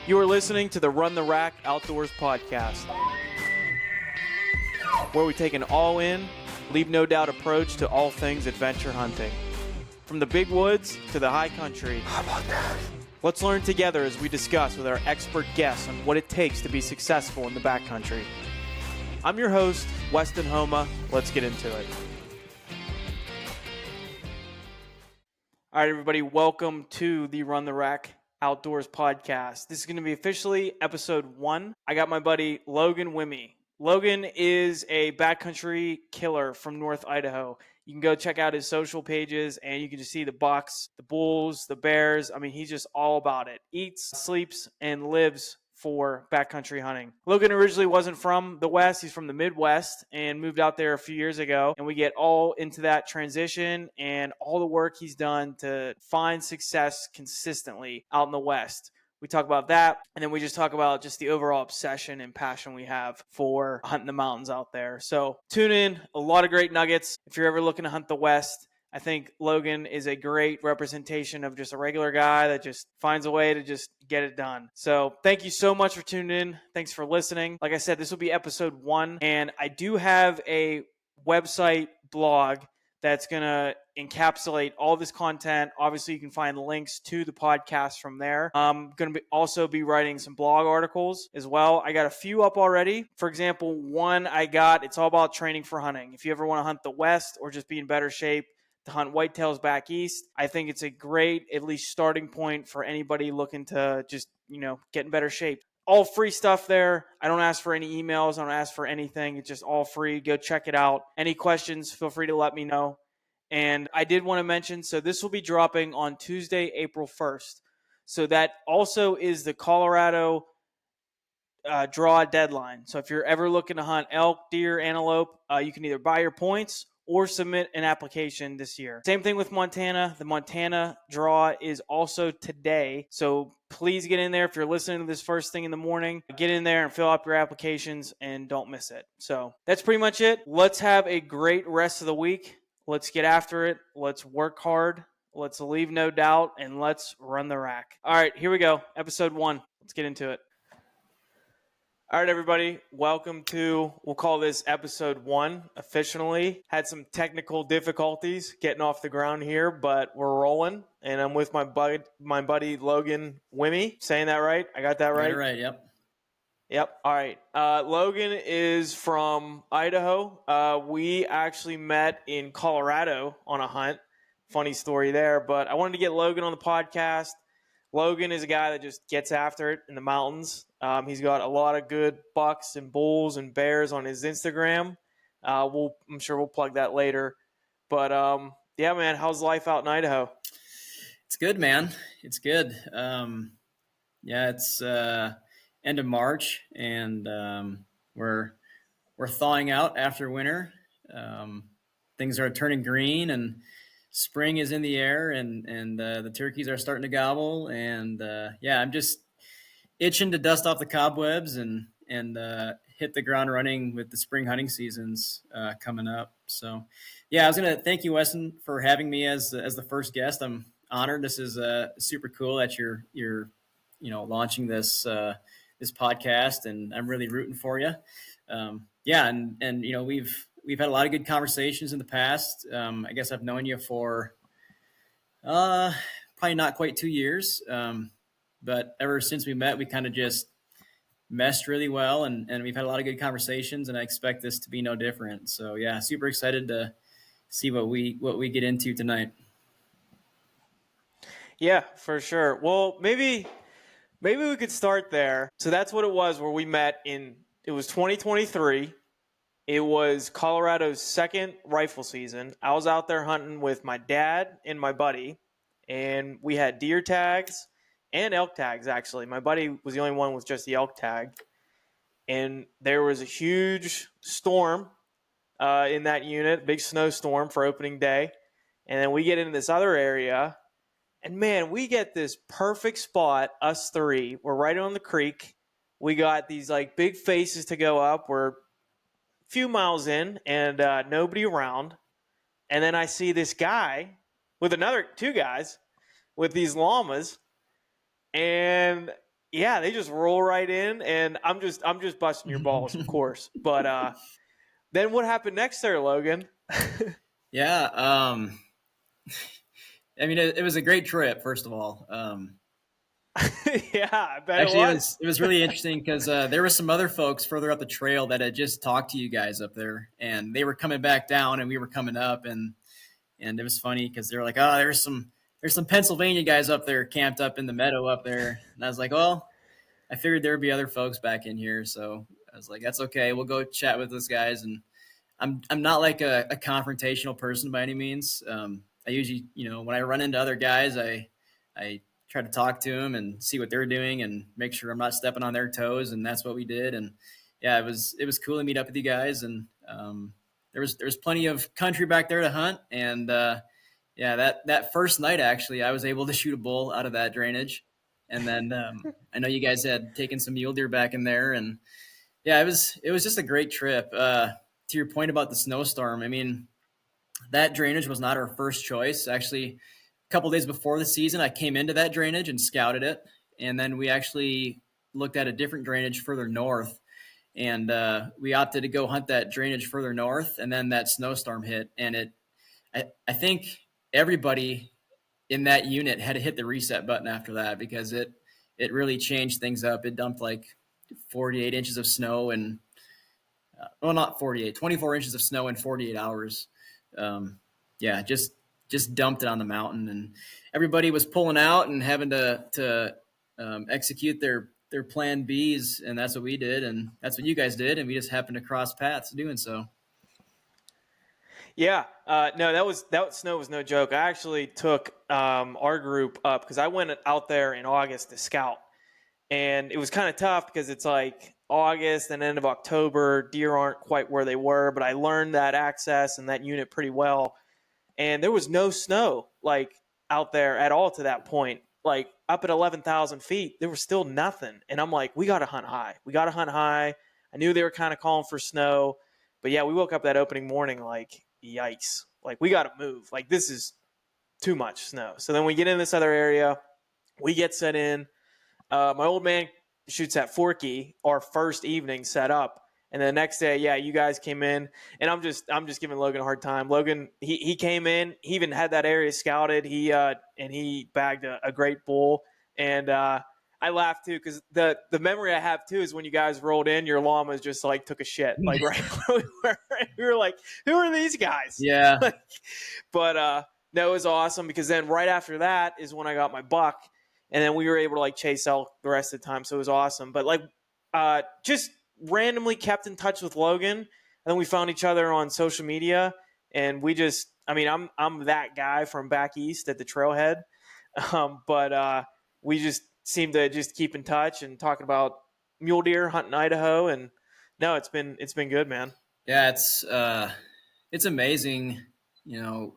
You are listening to the Run the Rack Outdoors podcast, where we take an all-in, leave no doubt approach to all things adventure hunting. From the big woods to the high country. How about that? Let's learn together as we discuss with our expert guests on what it takes to be successful in the backcountry. I'm your host, Weston Homa. Let's get into it. All right, everybody, welcome to the Run the Rack Outdoors podcast. This is going to be officially episode 1. I got my buddy Logan Wimme. Logan is a backcountry killer from North Idaho. You can go check out his social pages and you can just see the bucks, the bulls, the bears. I mean, he's just all about it. Eats, sleeps, and lives for backcountry hunting. Logan originally wasn't from the West. He's from the Midwest and moved out there a few years ago. And we get all into that transition and all the work he's done to find success consistently out in the West. We talk about that, and then we just talk about just the overall obsession and passion we have for hunting the mountains out there. So tune in, a lot of great nuggets. If you're ever looking to hunt the West, I think Logan is a great representation of just a regular guy that just finds a way to just get it done. So thank you so much for tuning in. Thanks for listening. Like I said, this will be episode 1, and I do have a website blog that's going to encapsulate all this content. Obviously, you can find links to the podcast from there. I'm going to also be writing some blog articles as well. I got a few up already. For example, one it's all about training for hunting. If you ever want to hunt the West or just be in better shape to hunt whitetails back east, I think it's a great, at least starting point for anybody looking to just, get in better shape. All free stuff there. I don't ask for any emails. I don't ask for anything. It's just all free. Go check it out. Any questions, feel free to let me know. And I did want to mention, so this will be dropping on Tuesday, April 1st. So that also is the Colorado draw deadline. So if you're ever looking to hunt elk, deer, antelope, you can either buy your points or submit an application this year. Same thing with Montana. The Montana draw is also today. So please get in there. If you're listening to this first thing in the morning, get in there and fill out your applications and don't miss it. So that's pretty much it. Let's have a great rest of the week. Let's get after it. Let's work hard. Let's leave no doubt, and let's run the rack. All right, here we go. Episode 1. Let's get into it. All right, everybody. Welcome to, we'll call this episode 1 officially. Had some technical difficulties getting off the ground here, but we're rolling. And I'm with my buddy Logan Wimme. Saying that right? I got that right? You're right, yep. Yep. All right. Logan is from Idaho. We actually met in Colorado on a hunt. Funny story there, but I wanted to get Logan on the podcast. Logan is a guy that just gets after it in the mountains. He's got a lot of good bucks and bulls and bears on his Instagram. I'm sure we'll plug that later. But yeah, man, how's life out in Idaho? It's good, man. It's good. It's end of March, and we're thawing out after winter. Things are turning green, and spring is in the air, and the turkeys are starting to gobble. And I'm just itching to dust off the cobwebs and hit the ground running with the spring hunting seasons coming up. So, I was gonna thank you, Weston, for having me as the first guest. I'm honored. This is super cool that you're launching this podcast, and I'm really rooting for you. We've had a lot of good conversations in the past. I guess I've known you for probably not quite 2 years, but ever since we met, we kind of just meshed really well, and we've had a lot of good conversations, and I expect this to be no different. So super excited to see what we get into tonight. Yeah, for sure. Well, maybe we could start there. So that's what it was where we met it was 2023. It was Colorado's second rifle season. I was out there hunting with my dad and my buddy, and we had deer tags and elk tags, actually. My buddy was the only one with just the elk tag. And there was a huge storm in that unit, big snowstorm for opening day. And then we get into this other area, and man, we get this perfect spot, us three. We're right on the creek. We got these like big faces to go up. We're a few miles in and nobody around. And then I see this guy with two guys with these llamas. And Yeah, they just roll right in, and I'm just busting your balls, of course. But then what happened next there, Logan? Yeah. I mean, it was a great trip, first of all. Yeah, I bet it Actually, was. it was really interesting because there were some other folks further up the trail that had just talked to you guys up there, and they were coming back down, and we were coming up, and it was funny because they were like, "Oh, there's some Pennsylvania guys up there camped up in the meadow up there," and I was like, "Well, I figured there'd be other folks back in here, so I was like, that's okay. We'll go chat with those guys." And I'm not like a confrontational person by any means. I usually, when I run into other guys, I try to talk to them and see what they're doing and make sure I'm not stepping on their toes. And that's what we did. And yeah, it was cool to meet up with you guys. And there's plenty of country back there to hunt. And yeah, that first night actually, I was able to shoot a bull out of that drainage. And then I know you guys had taken some mule deer back in there, and yeah, it was just a great trip. To your point about the snowstorm, I mean, that drainage was not our first choice. Actually, a couple days before the season, I came into that drainage and scouted it, and then we actually looked at a different drainage further north, and we opted to go hunt that drainage further north. And then that snowstorm hit, and I think everybody in that unit had to hit the reset button after that because it really changed things up. It dumped like 48 inches of snow and well, not 48, 24 inches of snow in 48 hours. Yeah, just dumped it on the mountain, and everybody was pulling out and having to execute their plan Bs, and that's what we did, and that's what you guys did, and we just happened to cross paths doing so. Yeah, no, that snow was no joke. I actually took our group up because I went out there in August to scout, and it was kind of tough because it's like August and end of October. Deer aren't quite where they were, but I learned that access and that unit pretty well. And there was no snow like out there at all to that point. Like up at 11,000 feet, there was still nothing. And I'm like, we got to hunt high. We got to hunt high. I knew they were kind of calling for snow, but yeah, we woke up that opening morning like, yikes! Like we got to move. Like this is too much snow. So then we get in this other area. We get set in. My old man shoots at Forky our first evening set up. And the next day, yeah, you guys came in, and I'm just giving Logan a hard time. Logan, he came in, he even had that area scouted. And he bagged a great bull, and I laughed too because the memory I have too is when you guys rolled in, your llamas just like took a shit like right where we were like, who are these guys? Yeah. But no, it was awesome because then right after that is when I got my buck, and then we were able to like chase elk the rest of the time, so it was awesome. But like, just randomly kept in touch with Logan, and then we found each other on social media, and we just, I mean, I'm that guy from back east at the trailhead, but we just seem to just keep in touch and talking about mule deer hunting Idaho, and no, it's been good, man. Yeah, it's amazing,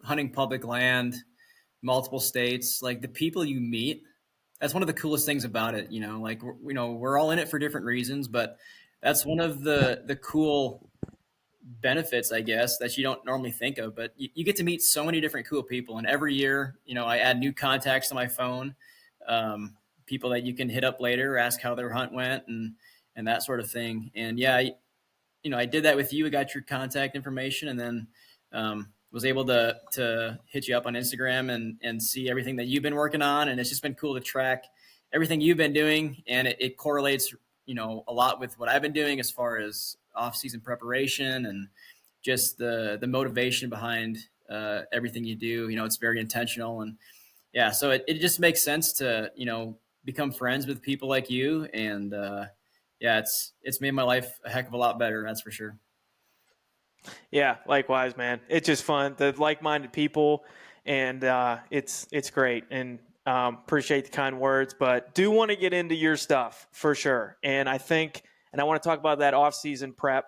hunting public land, multiple states, like the people you meet. That's one of the coolest things about it, like we're all in it for different reasons, but that's one of the cool benefits, I guess, that you don't normally think of. But you get to meet so many different cool people, and every year, I add new contacts to my phone, people that you can hit up later, ask how their hunt went, and that sort of thing. And yeah, I did that with you. I got your contact information, and then was able to hit you up on Instagram and see everything that you've been working on. And it's just been cool to track everything you've been doing, and it correlates, a lot with what I've been doing as far as off-season preparation and just the motivation behind everything you do. It's very intentional, and yeah, so it just makes sense to become friends with people like you, and yeah, it's made my life a heck of a lot better. That's for sure. Yeah, likewise, man. It's just fun. The like-minded people, and it's great. And appreciate the kind words, but do want to get into your stuff for sure. And I think, and I want to talk about that off-season prep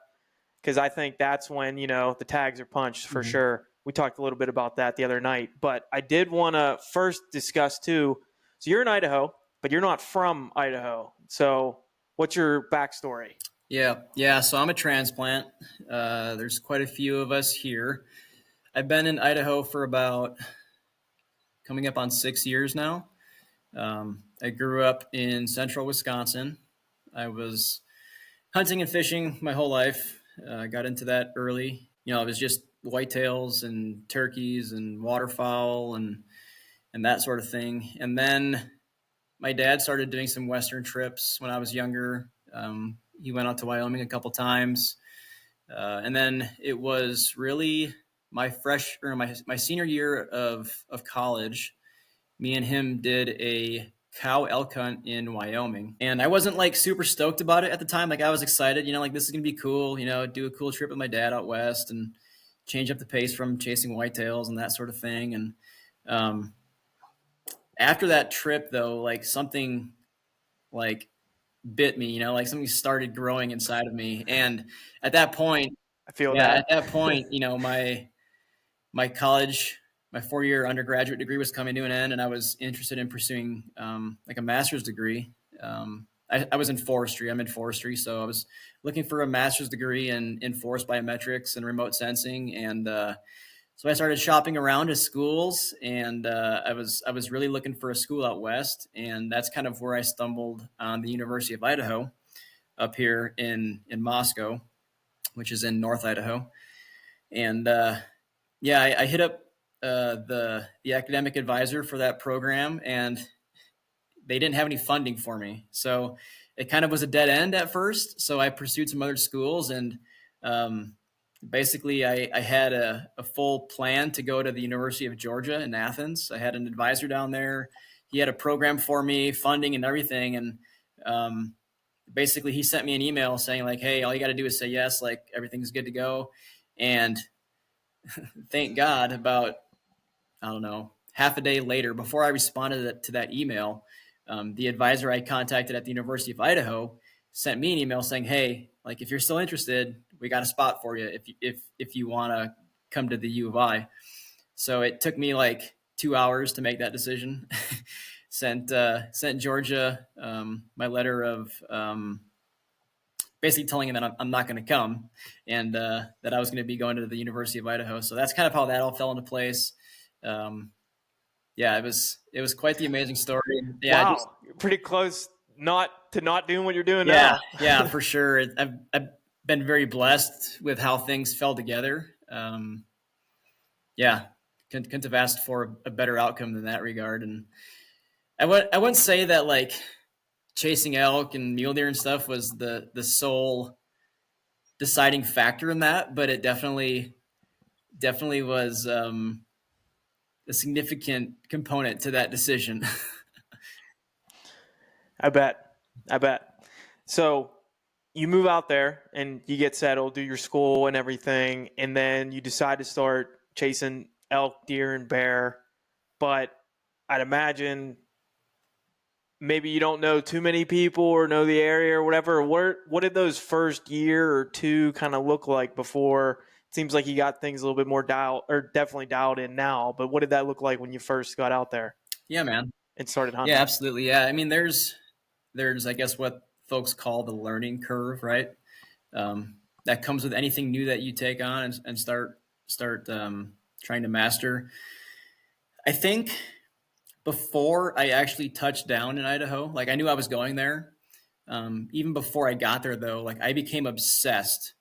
because I think that's when the tags are punched for sure. We talked a little bit about that the other night, but I did want to first discuss too. So you're in Idaho, but you're not from Idaho. So what's your backstory? Yeah. So I'm a transplant. There's quite a few of us here. I've been in Idaho for about coming up on 6 years now. I grew up in central Wisconsin. I was hunting and fishing my whole life. Got into that early. It was just whitetails and turkeys and waterfowl and that sort of thing. And then my dad started doing some Western trips when I was younger. He went out to Wyoming a couple times. And then it was really my senior year of college. Me and him did a cow elk hunt in Wyoming. And I wasn't like super stoked about it at the time. Like I was excited, like this is going to be cool, do a cool trip with my dad out west and change up the pace from chasing whitetails and that sort of thing. And after that trip though, like something like bit me, like something started growing inside of me. And at that point, I feel that. At that point, my college, my 4-year undergraduate degree was coming to an end, and I was interested in pursuing like a master's degree. I was in forestry. I'm in forestry, so I was looking for a master's degree in forest biometrics and remote sensing. And so I started shopping around to schools, and I was really looking for a school out west, and that's kind of where I stumbled on the University of Idaho up here in Moscow, which is in North Idaho. And I hit up the academic advisor for that program, and they didn't have any funding for me. So it kind of was a dead end at first. So I pursued some other schools, and basically I had a full plan to go to the University of Georgia in Athens. I had an advisor down there. He had a program for me, funding and everything. And basically he sent me an email saying like, hey, all you got to do is say yes, like everything's good to go. And thank God, about, I don't know, half a day later, before I responded to that email, the advisor I contacted at the University of Idaho sent me an email saying, hey, like if you're still interested, we got a spot for you if you want to come to the U of I. So it took me like 2 hours to make that decision. Sent Georgia my letter of basically telling him that I'm not going to come, and that I was going to be going to the University of Idaho. So that's kind of how that all fell into place. It was quite the amazing story. Yeah, wow, pretty close not doing what you're doing now. Yeah, for sure. I've been very blessed with how things fell together. Couldn't have asked for a better outcome than that regard. And I wouldn't say that like chasing elk and mule deer and stuff was the sole deciding factor in that, but it definitely was a significant component to that decision. I bet. So you move out there and you get settled, do your school and everything, and then you decide to start chasing elk, deer, and bear. But I'd imagine maybe you don't know too many people or know the area or whatever. What did those first year or two kind of look like before? It seems like you got things a little bit more definitely dialed in now. But what did that look like when you first got out there? Yeah, man. And started hunting? Yeah, absolutely. Yeah, I mean, there's I guess what folks call the learning curve, right? That comes with anything new that you take on and start trying to master. I think before I actually touched down in Idaho, like I knew I was going there. Even before I got there, though, like I became obsessed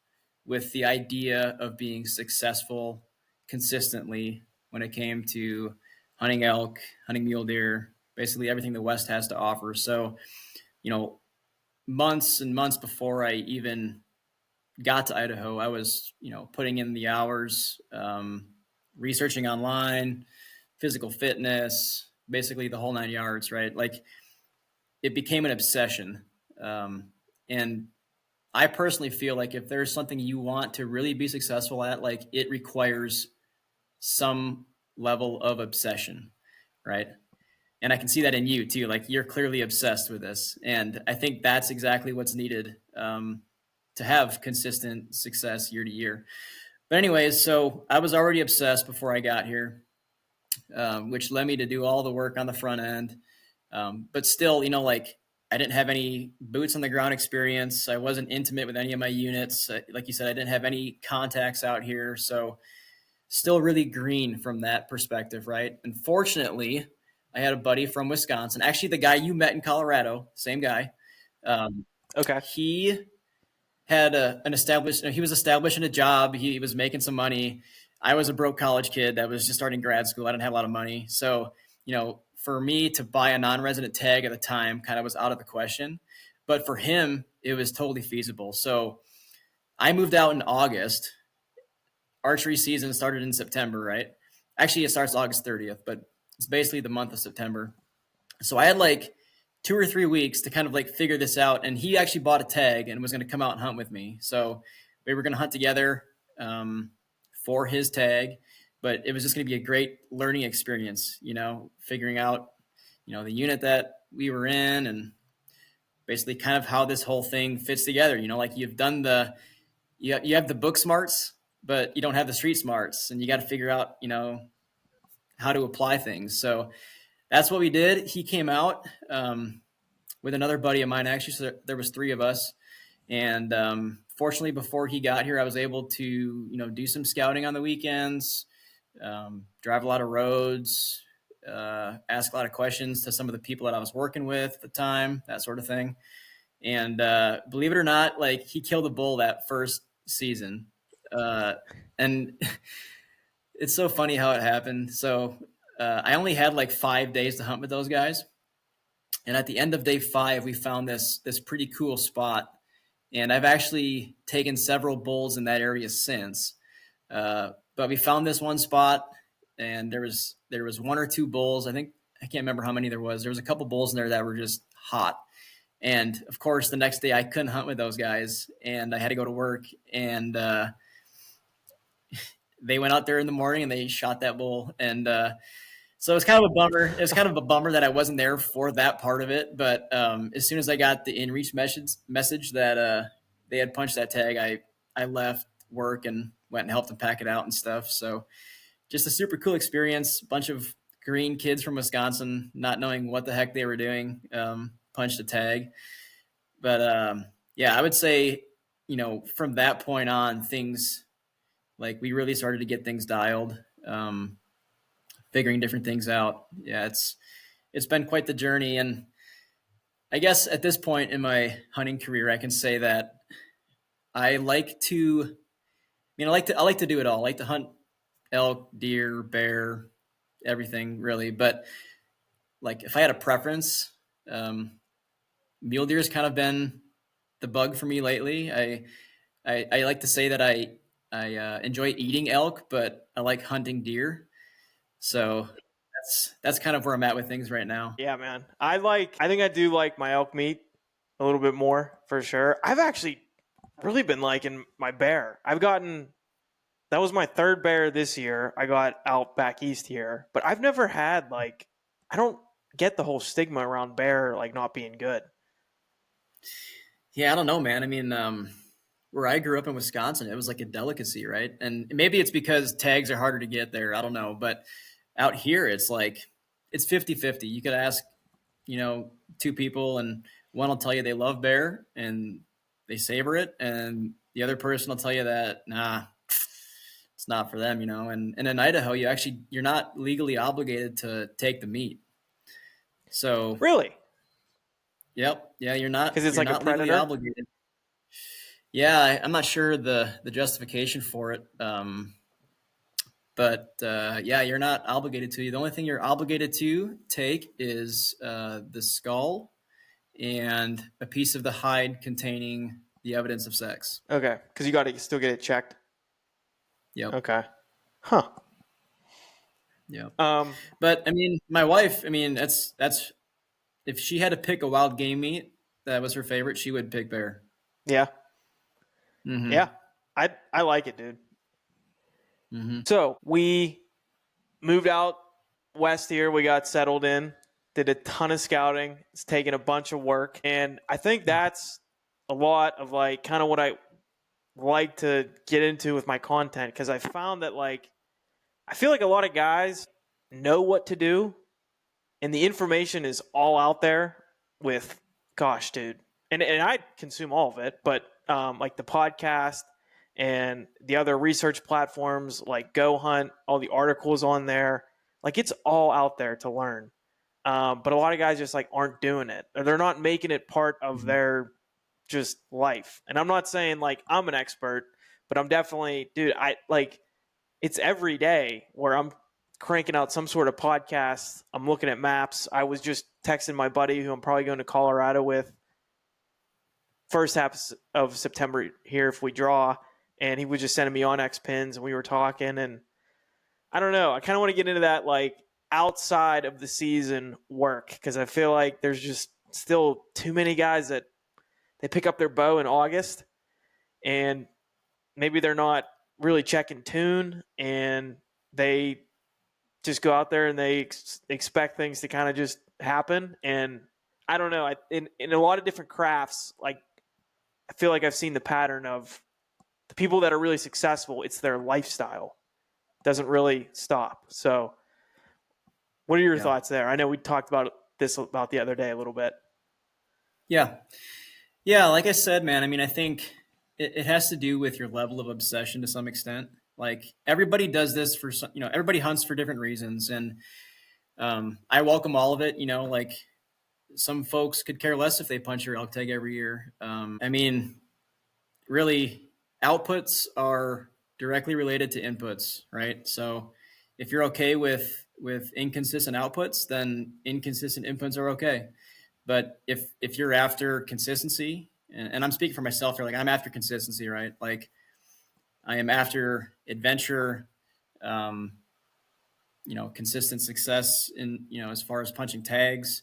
with the idea of being successful consistently when it came to hunting elk, hunting mule deer, basically everything the West has to offer. So, months and months before I even got to Idaho, I was, putting in the hours, researching online, physical fitness, basically the whole 9 yards, right? Like it became an obsession. And I personally feel like if there's something you want to really be successful at, like it requires some level of obsession, right? And I can see that in you too. Like you're clearly obsessed with this. And I think that's exactly what's needed to have consistent success year to year. But anyways, so I was already obsessed before I got here, which led me to do all the work on the front end. But still, like I didn't have any boots on the ground experience. I wasn't intimate with any of my units. Like you said, I didn't have any contacts out here. So still really green from that perspective, right? And fortunately, I had a buddy from Wisconsin, actually the guy you met in Colorado, same guy. Okay. He had he was established in a job. He was making some money. I was a broke college kid that was just starting grad school. I didn't have a lot of money. So, for me to buy a non-resident tag at the time kind of was out of the question. But for him, it was totally feasible. So I moved out in August. Archery season started in September, right? Actually, it starts August 30th, but it's basically the month of September. So I had like 2 or 3 weeks to kind of like figure this out. And he actually bought a tag and was going to come out and hunt with me. So we were going to hunt together for his tag, but it was just going to be a great learning experience, figuring out, the unit that we were in and basically kind of how this whole thing fits together. Like you've done you have the book smarts, but you don't have the street smarts, and you got to figure out, how to apply things. So that's what we did. He came out with another buddy of mine, actually. So there was 3 of us. And fortunately, before he got here, I was able to, do some scouting on the weekends, drive a lot of roads, ask a lot of questions to some of the people that I was working with at the time, that sort of thing. And believe it or not, like he killed a bull that first season. And it's so funny how it happened. So I only had like 5 days to hunt with those guys. And at the end of day 5, we found this pretty cool spot. And I've actually taken several bulls in that area since. But we found this one spot, and there was 1 or 2 bulls. I can't remember how many there was. There was a couple bulls in there that were just hot. And of course, the next day I couldn't hunt with those guys, and I had to go to work. And they went out there in the morning and they shot that bull. And so it was kind of a bummer. It was kind of a bummer that I wasn't there for that part of it. But as soon as I got the in-reach message that they had punched that tag, I left work and went and helped them pack it out and stuff. So just a super cool experience. A bunch of green kids from Wisconsin, not knowing what the heck they were doing, punched a tag. But yeah, I would say, from that point on, things like we really started to get things dialed, figuring different things out. Yeah, it's been quite the journey. And I guess at this point in my hunting career, I can say that I like to do it all. I like to hunt elk, deer, bear, everything really. But like if I had a preference, mule deer has kind of been the bug for me lately. I like to say that I enjoy eating elk, but I like hunting deer. So that's kind of where I'm at with things right now. Yeah, man. I think I do like my elk meat a little bit more for sure. I've actually really been liking my bear. That was my 3rd bear this year. I got out back east here, but I've never had I don't get the whole stigma around bear not being good. Yeah, I don't know, man. I mean, where I grew up in Wisconsin, it was like a delicacy, right? And maybe it's because tags are harder to get there. I don't know. But out here, it's 50-50. You could ask, 2 people, and one will tell you they love bear and they savor it. And the other person will tell you that, nah, it's not for them, And in Idaho, you're not legally obligated to take the meat. So Really? Yep. Yeah, you're not, Because it's you're like a not legally predator? obligated. Yeah, I'm not sure the justification for it. But yeah, you're not obligated to. The only thing you're obligated to take is the skull and a piece of the hide containing the evidence of sex. Okay, because you got to still get it checked. Yep. Okay. Huh. Yeah. But I mean, my wife, that's if she had to pick a wild game meat that was her favorite, she would pick bear. Yeah. Mm-hmm. Yeah. I like it, dude. Mm-hmm. So we moved out west here. We got settled in, did a ton of scouting. It's taken a bunch of work. And I think that's a lot of kind of what I like to get into with my content. Because I found that I feel like a lot of guys know what to do. And the information is all out there with, gosh, dude. And I consume all of it. But like the podcast and the other research platforms like Go Hunt, all the articles on there, it's all out there to learn. But a lot of guys just like aren't doing it, or they're not making it part of their just life. And I'm not saying like I'm an expert, but I'm definitely, dude, I like it's every day where I'm cranking out some sort of podcast. I'm looking at maps. I was just texting my buddy who I'm probably going to Colorado with first half of September here if we draw, and he was just sending me on X pins, and we were talking. And I don't know, I kind of want to get into that like outside of the season work, because I feel like there's just still too many guys that they pick up their bow in August and maybe they're not really checking tune, and they just go out there and they expect things to kind of just happen. And I don't know, in a lot of different crafts, like I feel like I've seen the pattern of the people that are really successful, it's their lifestyle. It doesn't really stop. So what are your thoughts there? I know we talked about this about the other day a little bit. Yeah. Yeah. Like I said, man, I mean, I think it has to do with your level of obsession to some extent. Like everybody does this for some, everybody hunts for different reasons. And I welcome all of it, like some folks could care less if they punch your elk tag every year. I mean, really, outputs are directly related to inputs, right? So if you're okay with inconsistent outputs, then inconsistent inputs are okay. But if you're after consistency, and I'm speaking for myself here, like I'm after consistency, right? Like I am after adventure, consistent success in, as far as punching tags,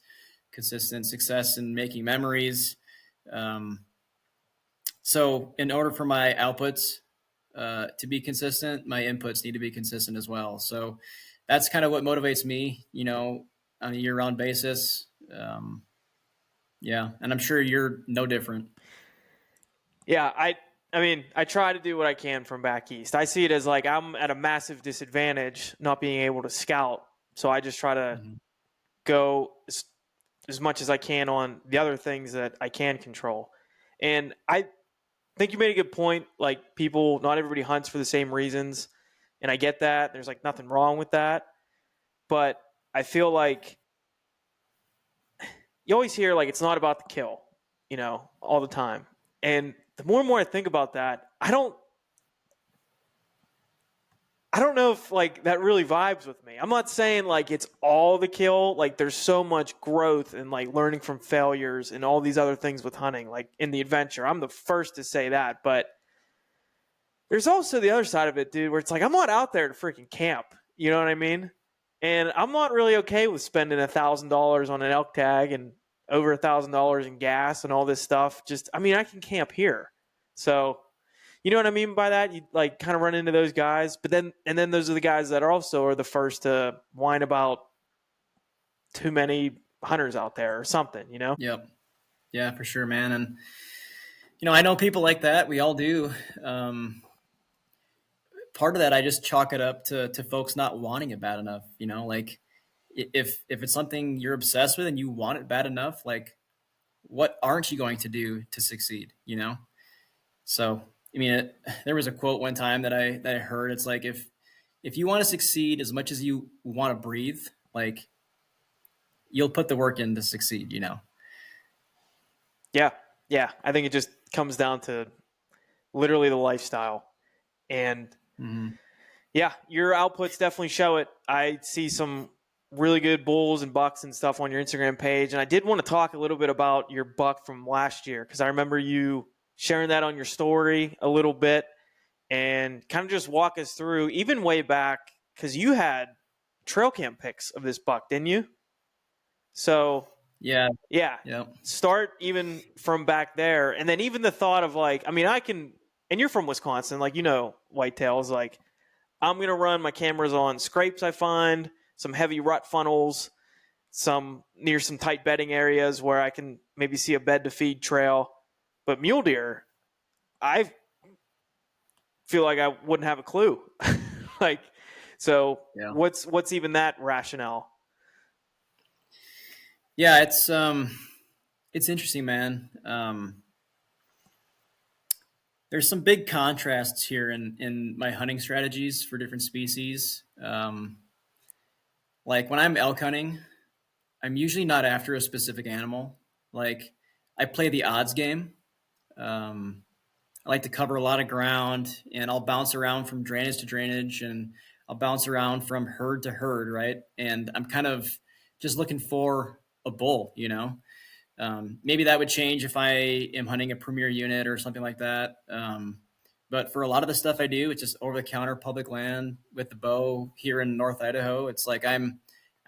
consistent success in making memories. So in order for my outputs to be consistent, my inputs need to be consistent as well. So that's kind of what motivates me, on a year-round basis. Yeah, and I'm sure you're no different. Yeah, I mean, I try to do what I can from back east. I see it as like I'm at a massive disadvantage not being able to scout. So I just try to go as much as I can on the other things that I can control. And I think you made a good point. Like people, not everybody hunts for the same reasons. And I get that. There's like nothing wrong with that. But I feel like you always hear like it's not about the kill, all the time. And the more and more I think about that, I don't know if like that really vibes with me. I'm not saying like it's all the kill. Like there's so much growth and like learning from failures and all these other things with hunting, like in the adventure. I'm the first to say that, but there's also the other side of it, dude, where it's like I'm not out there to freaking camp. You know what I mean? And I'm not really okay with spending $1,000 on an elk tag and over $1,000 in gas and all this stuff. I mean, I can camp here. So you know what I mean by that? You like kind of run into those guys, but then those are the guys that are the first to whine about too many hunters out there or something, Yep. Yeah, for sure, man. And I know people like that. We all do. Part of that, I just chalk it up to folks not wanting it bad enough. Like if it's something you're obsessed with and you want it bad enough, like what aren't you going to do to succeed? So I mean, there was a quote one time that I heard. It's like if you want to succeed as much as you want to breathe, like you'll put the work in to succeed. Yeah. I think it just comes down to literally the lifestyle, and yeah, your outputs definitely show it. I see some really good bulls and bucks and stuff on your Instagram page, and I did want to talk a little bit about your buck from last year because I remember you sharing that on your story a little bit. And kind of just walk us through, even way back, because you had trail cam pics of this buck, didn't you? So yeah, start even from back there, and then even the thought of like, I mean, and you're from Wisconsin, like whitetails. Like, I'm gonna run my cameras on scrapes I find, some heavy rut funnels, some near some tight bedding areas where I can maybe see a bed to feed trail. But mule deer, I feel like I wouldn't have a clue. Like, so yeah. what's even that rationale? Yeah, it's interesting, man. There's some big contrasts here in my hunting strategies for different species. Like when I'm elk hunting, I'm usually not after a specific animal. Like I play the odds game. Um, I like to cover a lot of ground, and I'll bounce around from drainage to drainage, and I'll bounce around from herd to herd, right? And I'm kind of just looking for a bull, you know. Maybe that would change if I am hunting a premier unit or something like that. But for a lot of the stuff I do, it's just over the counter public land with the bow here in North Idaho. It's like I'm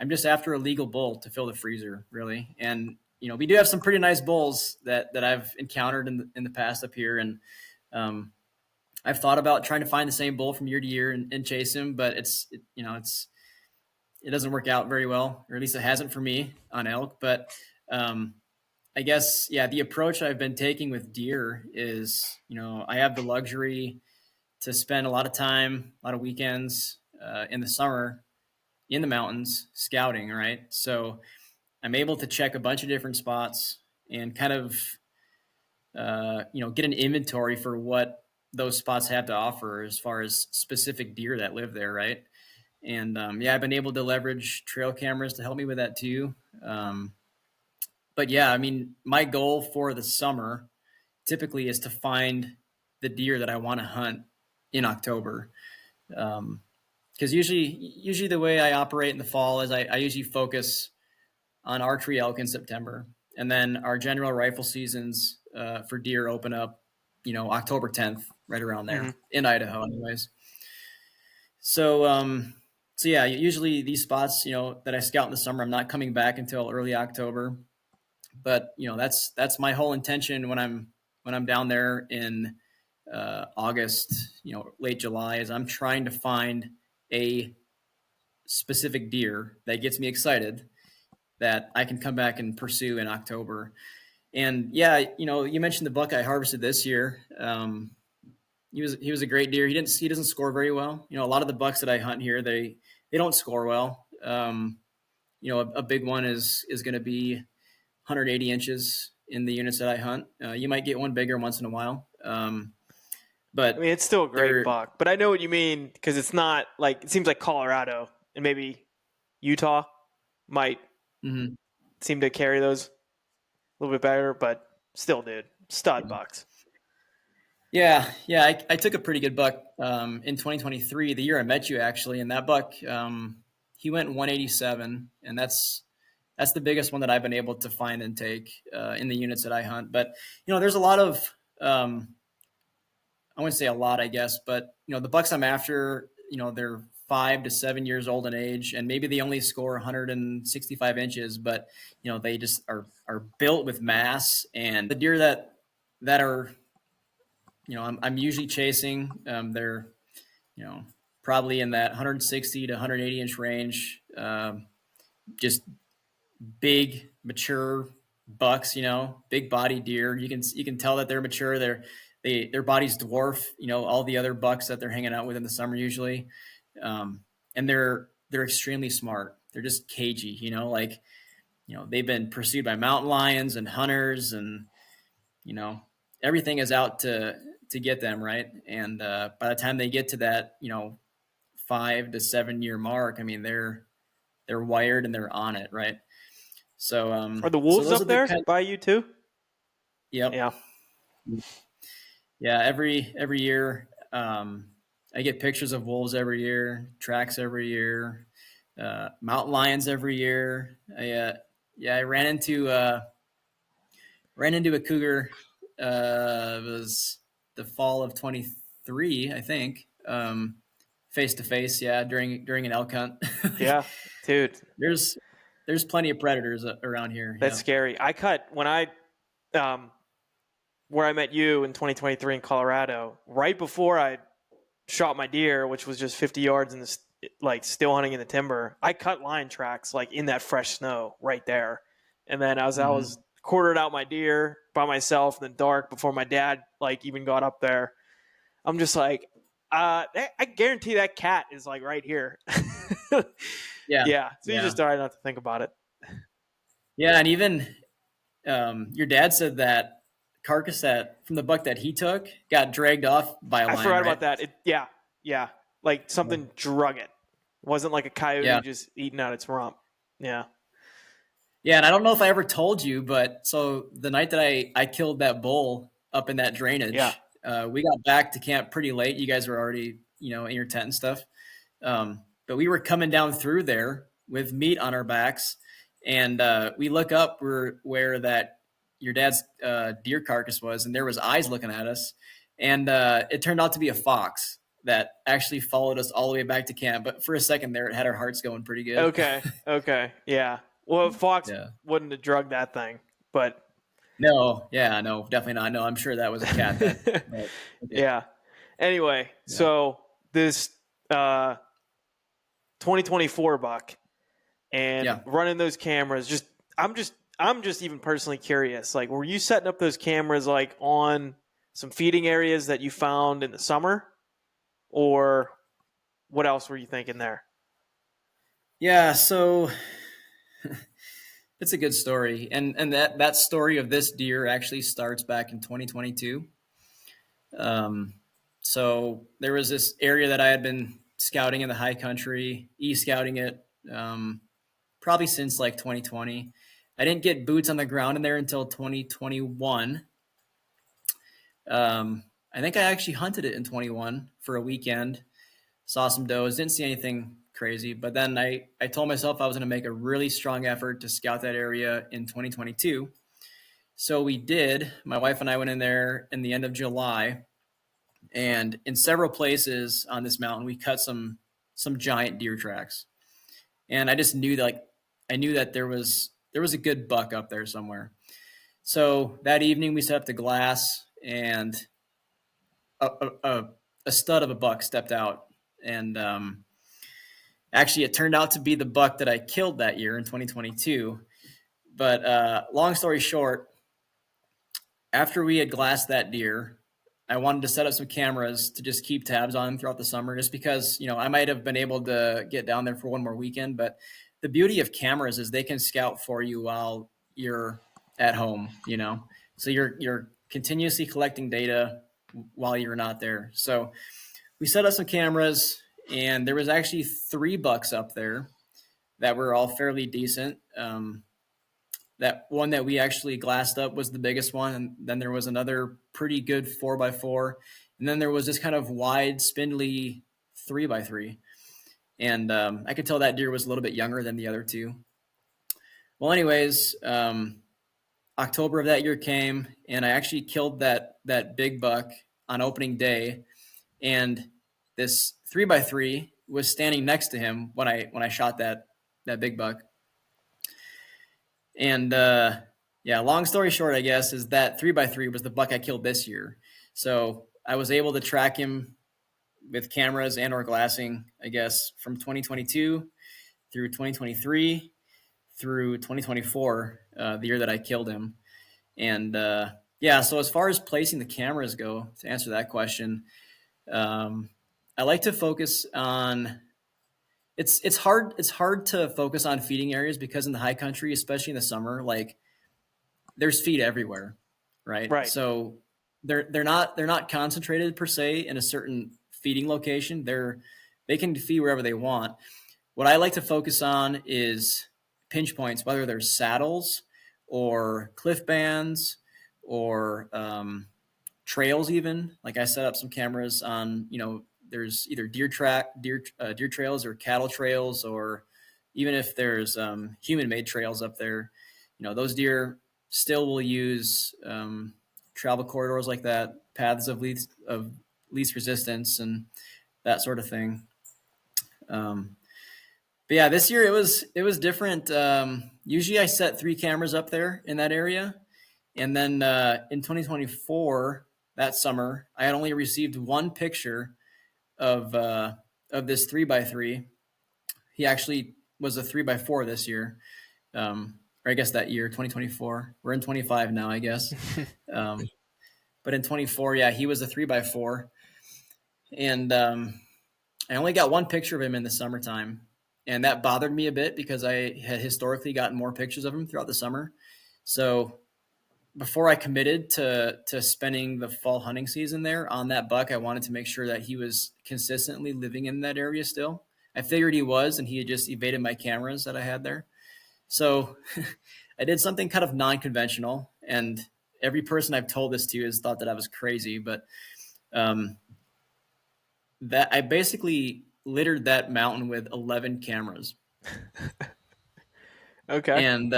just after a legal bull to fill the freezer, really. And we do have some pretty nice bulls that I've encountered in the past up here, and I've thought about trying to find the same bull from year to year and chase him, but it doesn't work out very well, or at least it hasn't for me on elk. But I guess, yeah, the approach I've been taking with deer is, I have the luxury to spend a lot of time, a lot of weekends in the summer in the mountains scouting, right? So I'm able to check a bunch of different spots and kind of, get an inventory for what those spots have to offer as far as specific deer that live there, right? And I've been able to leverage trail cameras to help me with that too. But yeah, I mean, my goal for the summer typically is to find the deer that I want to hunt in October. Because usually the way I operate in the fall is I usually focus on archery elk in September, and then our general rifle seasons for deer open up, October 10th, right around there in Idaho, anyways. So yeah, usually these spots, that I scout in the summer, I'm not coming back until early October. But that's my whole intention when I'm down there in August, late July, is I'm trying to find a specific deer that gets me excited that I can come back and pursue in October. And yeah, you mentioned the buck I harvested this year. He was a great deer. He doesn't score very well. A lot of the bucks that I hunt here, they don't score well. A big one is going to be 180 inches in the units that I hunt. You might get one bigger once in a while. But I mean, it's still a great buck, but I know what you mean, because it's not like, it seems like Colorado and maybe Utah might seem to carry those a little bit better, but still, dude, stud bucks. Yeah. I took a pretty good buck in 2023, the year I met you, actually, and that buck, he went 187, and that's the biggest one that I've been able to find and take in the units that I hunt. But there's a lot of I wouldn't say a lot, I guess, but the bucks I'm after, they're 5 to 7 years old in age, and maybe they only score 165 inches, but they just are built with mass. And the deer that are I'm usually chasing, they're probably in that 160 to 180 inch range, just big mature bucks, big body deer. You can tell that they're mature. Their bodies dwarf, all the other bucks that they're hanging out with in the summer usually. And they're extremely smart. They're just cagey, they've been pursued by mountain lions and hunters, and, everything is out to get them. Right. And, by the time they get to that, 5 to 7 year mark, I mean, they're wired and they're on it. Right. So, are the wolves up there by you too? Yep. Yeah. Yeah. Every year, I get pictures of wolves every year, tracks every year, mountain lions every year. I ran into a cougar. It was the fall of 23, I think. Face to face. Yeah. During an elk hunt. Yeah, dude. There's plenty of predators around here. That's scary. I cut when I, where I met you in 2023 in Colorado, right before I shot my deer, which was just 50 yards in the, still hunting in the timber. I cut lion tracks in that fresh snow right there. And then I was quartered out my deer by myself in the dark before my dad even got up there. I'm just I guarantee that cat is right here. Yeah. So you just try not to think about it. Yeah. And even your dad said that carcass from the buck that he took got dragged off by a lion. I forgot about that. Yeah. Something drug it. It wasn't like a coyote just eating out its rump. Yeah. Yeah, and I don't know if I ever told you, but so the night that I killed that bull up in that Yeah. drainage, we got back to camp pretty late. You guys were already, in your tent and stuff. But we were coming down through there with meat on our backs, and we look up where that your dad's deer carcass was, and there was eyes looking at us, and it turned out to be a fox that actually followed us all the way back to camp. But for a second there, it had our hearts going pretty good. Okay. Okay. Yeah. Well, Fox Yeah. wouldn't have drugged that thing, but No, yeah, no, definitely not. No, I'm sure that was a cat that okay. yeah. Anyway, Yeah. so this 2024 buck and Yeah. running those cameras, I'm just even personally curious. Like, were you setting up those cameras like on some feeding areas that you found in the summer, or what else were you thinking there? Yeah, so it's a good story. And that story of this deer actually starts back in 2022. So there was this area that I had been scouting in the high country, e-scouting it, probably since like 2020. I didn't get boots on the ground in there until 2021. I think I actually hunted it in 21 for a weekend, saw some does, didn't see anything crazy. But then I told myself I was going to make a really strong effort to scout that area in 2022. So we did. My wife and I went in there in the end of July, and in several places on this mountain, we cut some giant deer tracks. And I just knew that, like, I knew that there was a good buck up there somewhere. So that evening we set up the glass, and a, a stud of a buck stepped out, and actually it turned out to be the buck that I killed that year in 2022. But long story short, after we had glassed that deer, I wanted to set up some cameras to just keep tabs on him throughout the summer, just because, I might have been able to get down there for one more weekend. But the beauty of cameras is they can scout for you while you're at home. So you're continuously collecting data while you're not there. So we set up some cameras, and there was actually 3 bucks up there that were all fairly decent. That one that we actually glassed up was the biggest one, and then there was another pretty good 4x4, and then there was this kind of wide, spindly 3x3. And I could tell that deer was a little bit younger than the other 2. Well, anyways, October of that year came, and I actually killed that big buck on opening day, and this 3x3 was standing next to him when I shot that big buck. And yeah, long story short, I guess, is that 3x3 was the buck I killed this year. So I was able to track him with cameras and or glassing, I guess, from 2022 through 2023 through 2024, the year that I killed him. And yeah, so as far as placing the cameras go, to answer that question, I like to focus on. It's hard to focus on feeding areas, because in the high country, especially in the summer, like, there's feed everywhere, right? Right. So they're not concentrated per se in a certain feeding location. They can feed wherever they want. What I like to focus on is pinch points, whether they're saddles or cliff bands or trails. Even, like, I set up some cameras on, there's either deer trails or cattle trails, or even if there's human made trails up there, those deer still will use travel corridors like that, paths of least resistance, and that sort of thing. But yeah, this year it was different. Usually I set 3 cameras up there in that area, and then in 2024, that summer, I had only received 1 picture of this 3x3. He actually was a 3x4 this year, or I guess that year, 2024. We're in 25 now, I guess. But in 24, yeah, he was a 3x4, and I only got 1 picture of him in the summertime, and that bothered me a bit, because I had historically gotten more pictures of him throughout the summer. So before I committed to spending the fall hunting season there on that buck, I wanted to make sure that he was consistently living in that area still. I figured he was, and he had just evaded my cameras that I had there. So I did something kind of non-conventional, and every person I've told this to has thought that I was crazy, but um, that I basically littered that mountain with 11 cameras. Okay. And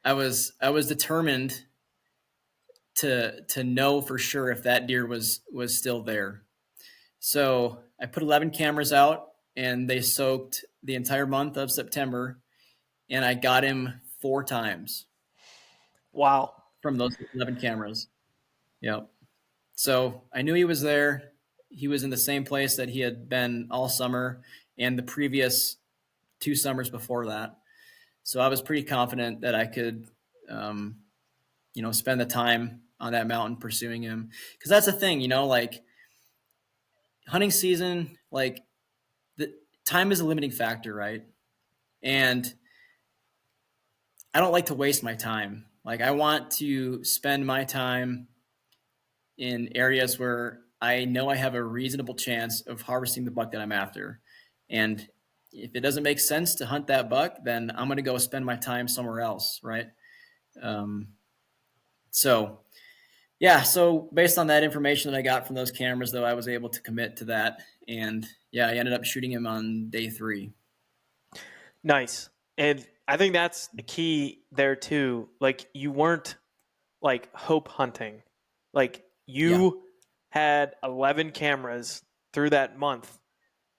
I was determined to know for sure if that deer was still there. So I put 11 cameras out, and they soaked the entire month of September, and I got him 4 times Wow. from those 11 cameras. Yep. So I knew he was there. He was in the same place that he had been all summer and the previous 2 summers before that. So I was pretty confident that I could, um, spend the time on that mountain pursuing him. Because that's the thing, like hunting season, like the time is a limiting factor, right? And I don't like to waste my time. Like I want to spend my time in areas where I know I have a reasonable chance of harvesting the buck that I'm after. And if it doesn't make sense to hunt that buck, then I'm going to go spend my time somewhere else, right? Um, so yeah, so based on that information that I got from those cameras, though, I was able to commit to that, and yeah, I ended up shooting him on day 3. Nice. And I think that's the key there too. Like you weren't like hope hunting. Like Yeah, you had 11 cameras through that month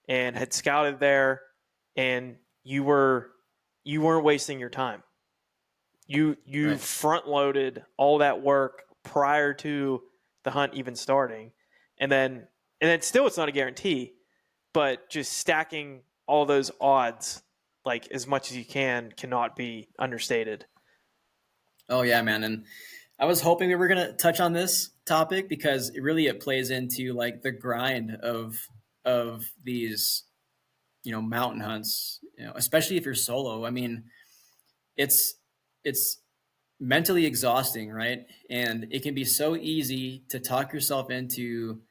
and had scouted there, and you weren't wasting your time. You right. front loaded all that work prior to the hunt even starting. And then still it's not a guarantee, but just stacking all those odds like as much as you cannot be understated. Oh yeah, man, and I was hoping we were gonna touch on this topic because it plays into like the grind of these mountain hunts, especially if you're solo. I mean, it's it's mentally exhausting, right? And it can be so easy to talk yourself into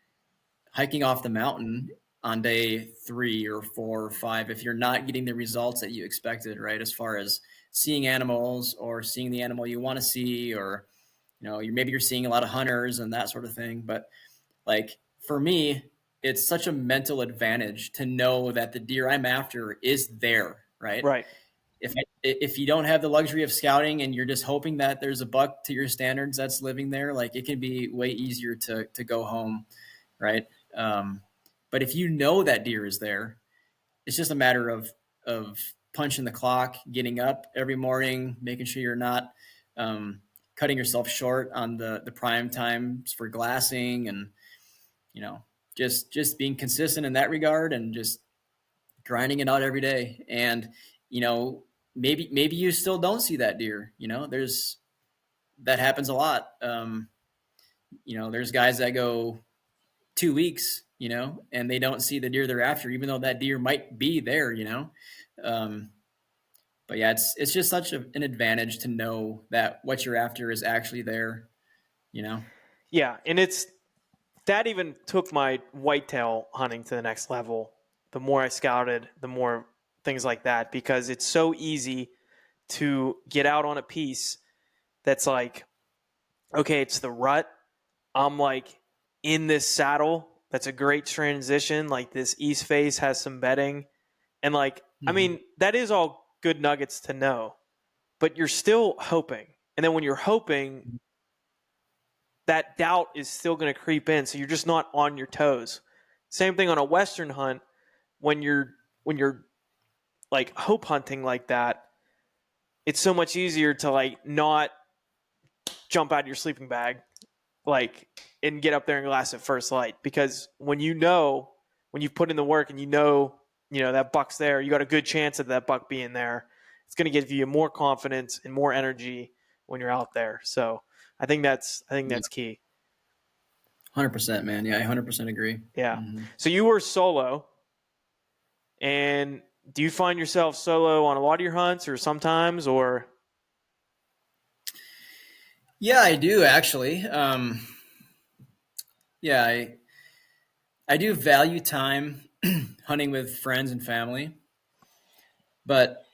hiking off the mountain on day 3 or 4 or 5 if you're not getting the results that you expected, right? As far as seeing animals or seeing the animal you want to see, or maybe you're seeing a lot of hunters and that sort of thing. But like for me, it's such a mental advantage to know that the deer I'm after is there, right? Right. If you don't have the luxury of scouting and you're just hoping that there's a buck to your standards that's living there, like it can be way easier to go home, right? Um, but if you know that deer is there, it's just a matter of punching the clock, getting up every morning, making sure you're not cutting yourself short on the prime times for glassing, and you know just being consistent in that regard, and just grinding it out every day. And you know maybe you still don't see that deer. There's that happens a lot. There's guys that go 2 weeks, and they don't see the deer they're after, even though that deer might be there. Um, but yeah, it's just such an advantage to know that what you're after is actually there, you know? Yeah, and it's that even took my whitetail hunting to the next level. The more I scouted, the more things like that, because it's so easy to get out on a piece that's like, okay, it's the rut. I'm like in this saddle. That's a great transition. Like this east face has some bedding. And like, I Mm-hmm. mean, that is all good nuggets to know, but you're still hoping. And then when you're hoping, that doubt is still going to creep in. So you're just not on your toes. Same thing on a Western hunt when you're like hope hunting like that. It's so much easier to like not jump out of your sleeping bag like and get up there and glass at first light, because when you've put in the work and that buck's there, you got a good chance of that buck being there. It's going to give you more confidence and more energy when you're out there. So I think that's key. 100%, man. Yeah, I 100% agree. Yeah. Mm-hmm. So you were solo, and do you find yourself solo on a lot of your hunts or sometimes, or? Yeah, I do actually. Yeah, I do value time hunting with friends and family, but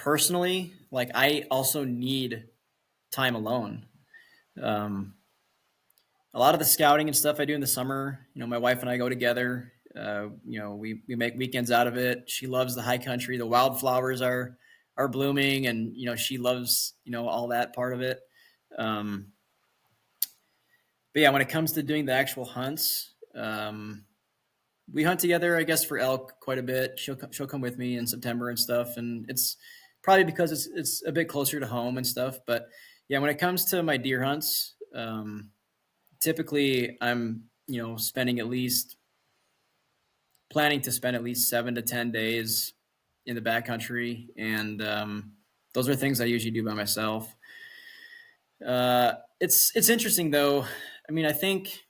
personally, like I also need time alone. Um, a lot of the scouting and stuff I do in the summer, my wife and I go together. We make weekends out of it. She loves the high country. The wildflowers are blooming, and she loves all that part of it. Um, but yeah, when it comes to doing the actual hunts, we hunt together, I guess, for elk quite a bit. She'll come with me in September and stuff, and it's probably because it's a bit closer to home and stuff. But yeah, when it comes to my deer hunts, typically I'm planning to spend at least 7 to 10 days in the backcountry, and those are things I usually do by myself. It's interesting though. I mean, I think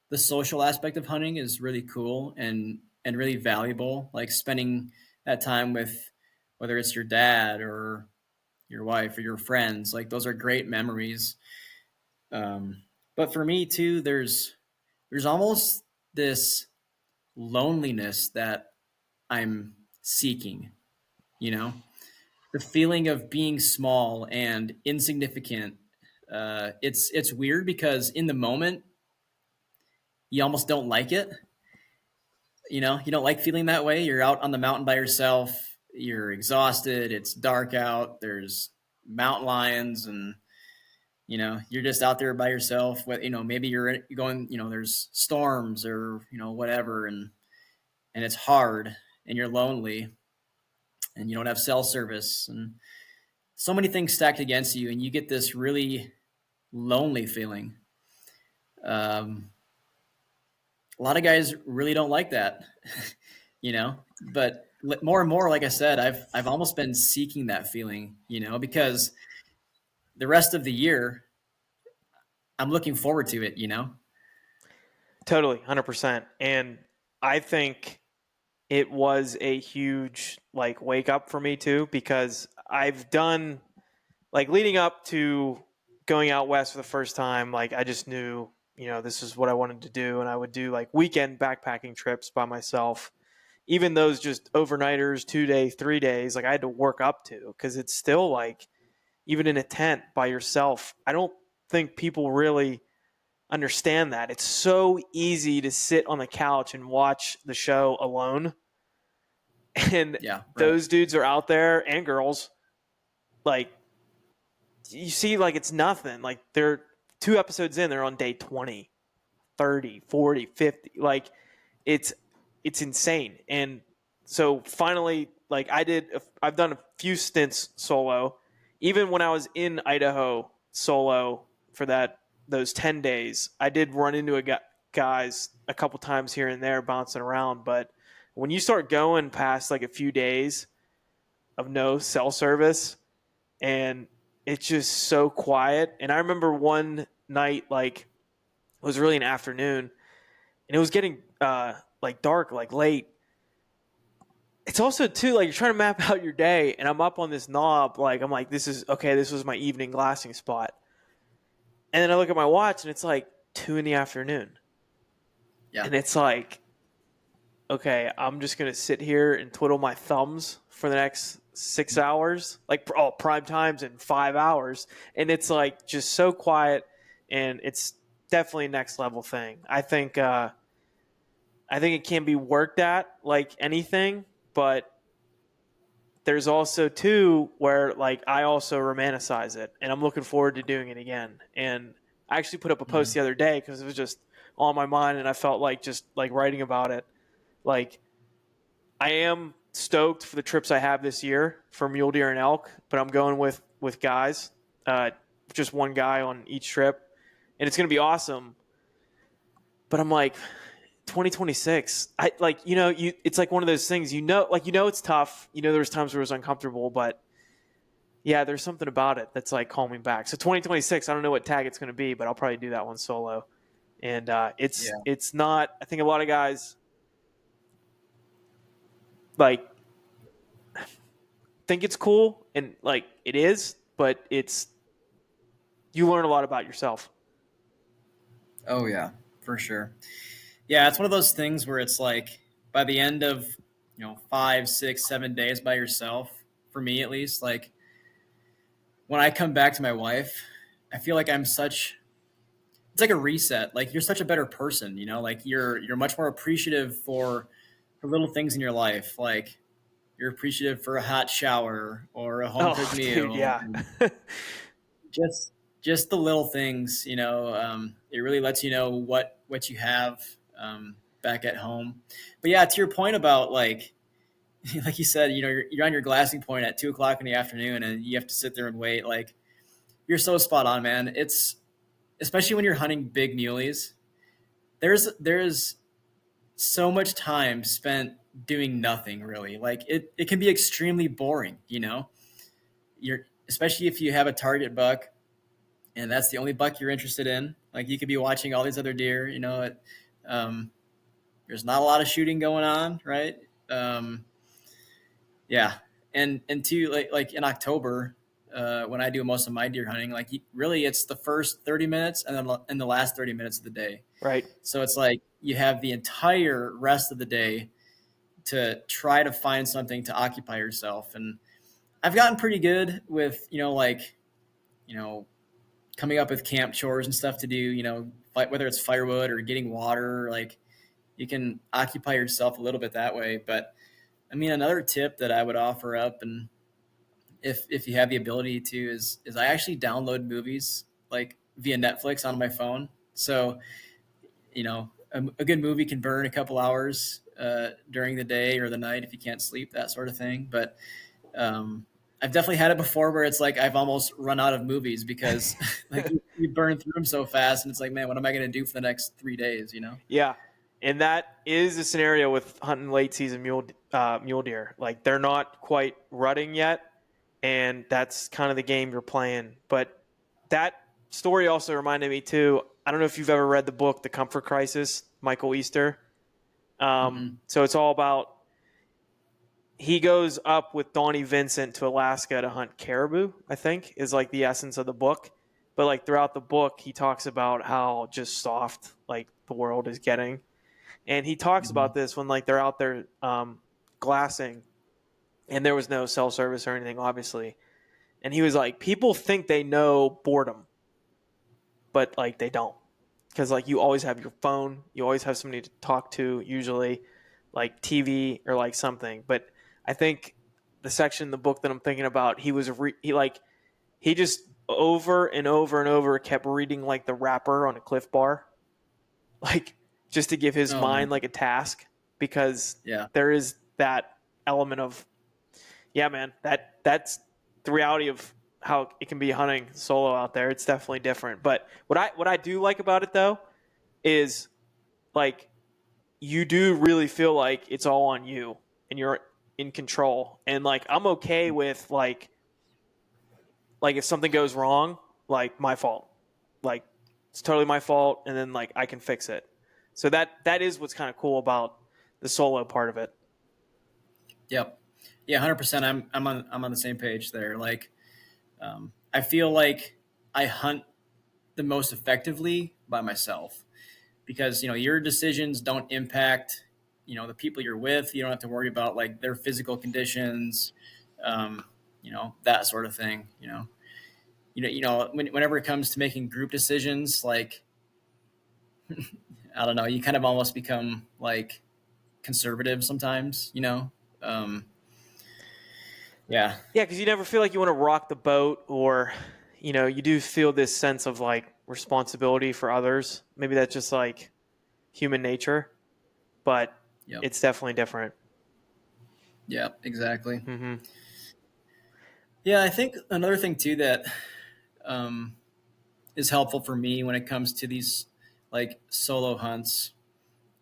the social aspect of hunting is really cool and really valuable. Like spending that time with whether it's your dad or your wife or your friends, like those are great memories. But for me too, there's almost this loneliness that I'm seeking, you know, the feeling of being small and insignificant. It's weird because in the moment you almost don't like it. You don't like feeling that way. You're out on the mountain by yourself. You're exhausted. It's dark out. There's mountain lions, and you're just out there by yourself. Maybe you're going. There's storms or whatever, and it's hard, and you're lonely, and you don't have cell service, and so many things stacked against you, and you get this really lonely feeling. A lot of guys really don't like that, but more and more, like I said, I've almost been seeking that feeling, because the rest of the year I'm looking forward to it. Totally, 100%. And I think it was a huge like wake up for me too, because I've done like leading up to going out west for the first time, like I just knew, this is what I wanted to do. And I would do like weekend backpacking trips by myself. Even those just overnighters, 2 day, 3 days, like I had to work up to, because it's still like, even in a tent by yourself, I don't think people really understand that. It's so easy to sit on the couch and watch the show alone. And Yeah, right. those dudes are out there, and girls, like, you see, like, it's nothing. Like, they're 2 episodes in, they're on day 20, 30, 40, 50. Like, it's insane. And so finally, like, I've done a few stints solo. Even when I was in Idaho solo for those 10 days, I did run into guys a couple times here and there bouncing around. But when you start going past like a few days of no cell service, and it's just so quiet. And I remember one night, like, it was really an afternoon, and it was getting like dark, like late. It's also too like you're trying to map out your day, and I'm up on this knob, like I'm like, this is okay. This was my evening glassing spot, and then I look at my watch, and it's like 2 in the afternoon, Yeah. and it's like, okay, I'm just gonna sit here and twiddle my thumbs for the next 6 hours, like prime times in 5 hours, and it's like just so quiet, and it's definitely a next level thing. I think it can be worked at like anything, but there's also too where like I also romanticize it, and I'm looking forward to doing it again. And I actually put up a post the other day because it was just on my mind, and I felt like just like writing about it. Like, I am stoked for the trips I have this year for mule deer and elk, but I'm going with guys, just one guy on each trip, and it's going to be awesome. But I'm like, 2026. I like, it's like one of those things, it's tough. There's times where it was uncomfortable, but yeah, there's something about it that's like calming back. So 2026, I don't know what tag it's going to be, but I'll probably do that one solo. And it's not. I think a lot of guys like think it's cool, and like it is, but you learn a lot about yourself. Oh yeah, for sure. Yeah, it's one of those things where it's like by the end of 5, 6, 7 days by yourself, for me at least. Like when I come back to my wife, I feel like it's like a reset. Like you're such a better person, like you're much more appreciative for little things in your life. Like you're appreciative for a hot shower or a home cooked Oh, dude, meal, yeah. and just the little things. It really lets you know what you have back at home. But yeah, to your point about like like you said, you're on your glassing point at 2 o'clock in the afternoon, and you have to sit there and wait. Like you're so spot on, man. It's especially when you're hunting big muleys. There's so much time spent doing nothing really. Like it can be extremely boring. You're especially if you have a target buck and that's the only buck you're interested in. Like you could be watching all these other deer. Um, there's not a lot of shooting going on, right? Um, yeah, and two, like in October, when I do most of my deer hunting, like really it's the first 30 minutes and then the last 30 minutes of the day. Right. So it's like you have the entire rest of the day to try to find something to occupy yourself. And I've gotten pretty good with, coming up with camp chores and stuff to do, whether it's firewood or getting water, like you can occupy yourself a little bit that way. But I mean, another tip that I would offer up, and if you have the ability to, is I actually download movies like via Netflix on my phone. So, a good movie can burn a couple hours during the day or the night if you can't sleep, that sort of thing. But I've definitely had it before where it's like I've almost run out of movies because like you burn through them so fast, and it's like, man, what am I going to do for the next 3 days? Yeah. And that is the scenario with hunting late season mule deer. Like they're not quite rutting yet, and that's kind of the game you're playing. But that story also reminded me too. I don't know if you've ever read the book The Comfort Crisis, Michael Easter. So it's all about, he goes up with Donnie Vincent to Alaska to hunt caribou, I think, is like the essence of the book. But like throughout the book, he talks about how just soft like the world is getting. And he talks about this when like they're out there glassing, and there was no cell service or anything, obviously. And he was like, people think they know boredom, but like they don't, because like you always have your phone, you always have somebody to talk to, usually like TV or like something. But I think the section in the book that I'm thinking about, he just over and over and over kept reading like the wrapper on a Cliff Bar, like just to give his Oh man. mind like a task, because Yeah. there is that element of, yeah, man, that's the reality of how it can be hunting solo out there. It's definitely different. But what I do like about it though is like you do really feel like it's all on you and you're in control. And like I'm okay with like if something goes wrong, like my fault. Like it's totally my fault, and then like I can fix it. So that is what's kind of cool about the solo part of it. Yep. Yeah, 100%. I'm on the same page there. Like, I feel like I hunt the most effectively by myself because your decisions don't impact the people you're with. You don't have to worry about like their physical conditions, that sort of thing. Whenever it comes to making group decisions, like I don't know, you kind of almost become like conservative sometimes. Yeah. Yeah, because you never feel like you want to rock the boat, or you do feel this sense of like responsibility for others. Maybe that's just like human nature, but Yep. it's definitely different. Yeah, exactly. Mm-hmm. Yeah, I think another thing too that um, is helpful for me when it comes to these like solo hunts,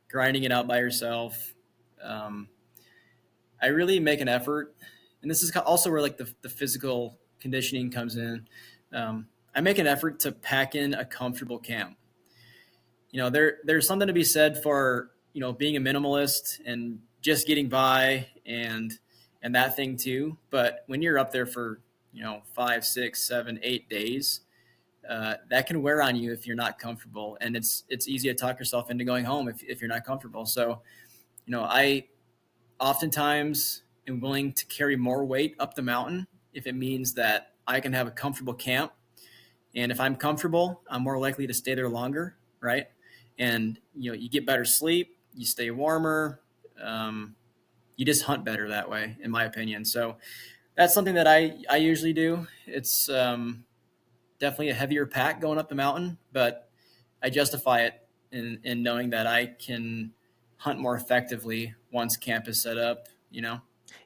grinding it out by yourself. Um, I really make an effort, and this is also where like the physical conditioning comes in. I make an effort to pack in a comfortable camp. There's something to be said for being a minimalist and just getting by and that thing too. But when you're up there for 5, 6, 7, 8 days, that can wear on you if you're not comfortable, and it's easy to talk yourself into going home if you're not comfortable. So I oftentimes am willing to carry more weight up the mountain if it means that I can have a comfortable camp. And if I'm comfortable, I'm more likely to stay there longer, right? And you get better sleep, you stay warmer, you just hunt better that way, in my opinion. So that's something that I usually do. It's definitely a heavier pack going up the mountain, but I justify it in knowing that I can hunt more effectively once camp is set up.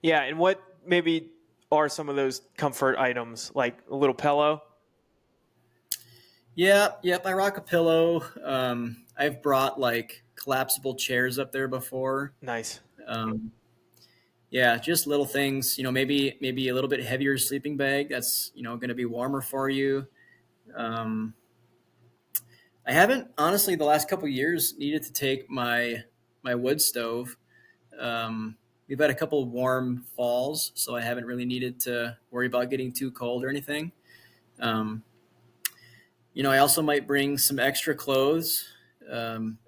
Yeah, and what maybe are some of those comfort items, like a little pillow? Yep. I rock a pillow. I've brought like collapsible chairs up there before. Nice. Um, yeah, just little things. Maybe a little bit heavier sleeping bag that's going to be warmer for you. Um, I haven't honestly the last couple of years needed to take my wood stove. We've had a couple of warm falls, so I haven't really needed to worry about getting too cold or anything. Um, I also might bring some extra clothes,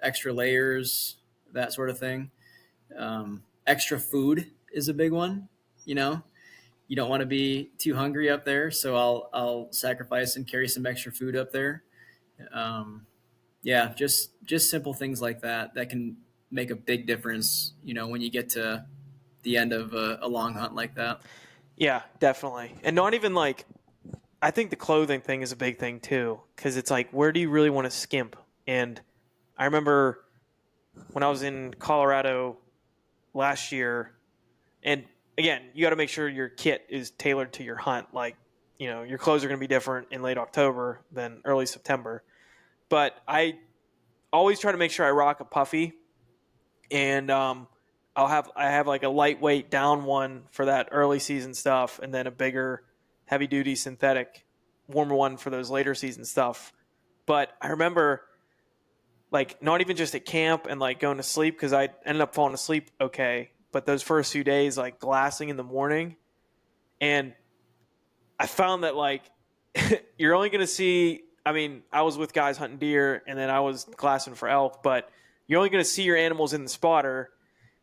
extra layers, that sort of thing. Extra food is a big one. You don't want to be too hungry up there, so I'll sacrifice and carry some extra food up there. Um, yeah, just simple things like that can make a big difference. When you get to the end of a long hunt like that. Yeah, definitely. And not even like, I think the clothing thing is a big thing too, because it's like, where do you really want to skimp? And I remember when I was in Colorado last year, and again, you got to make sure your kit is tailored to your hunt. Like, your clothes are going to be different in late October than early September. But I always try to make sure I rock a puffy, and I have like a lightweight down one for that early season stuff, and then a bigger heavy duty synthetic warmer one for those later season stuff. But I remember like not even just at camp and like going to sleep, because I ended up falling asleep okay, but those first few days like glassing in the morning, and I found that like you're only going to see, I mean, I was with guys hunting deer and then I was glassing for elk, but you're only going to see your animals in the spotter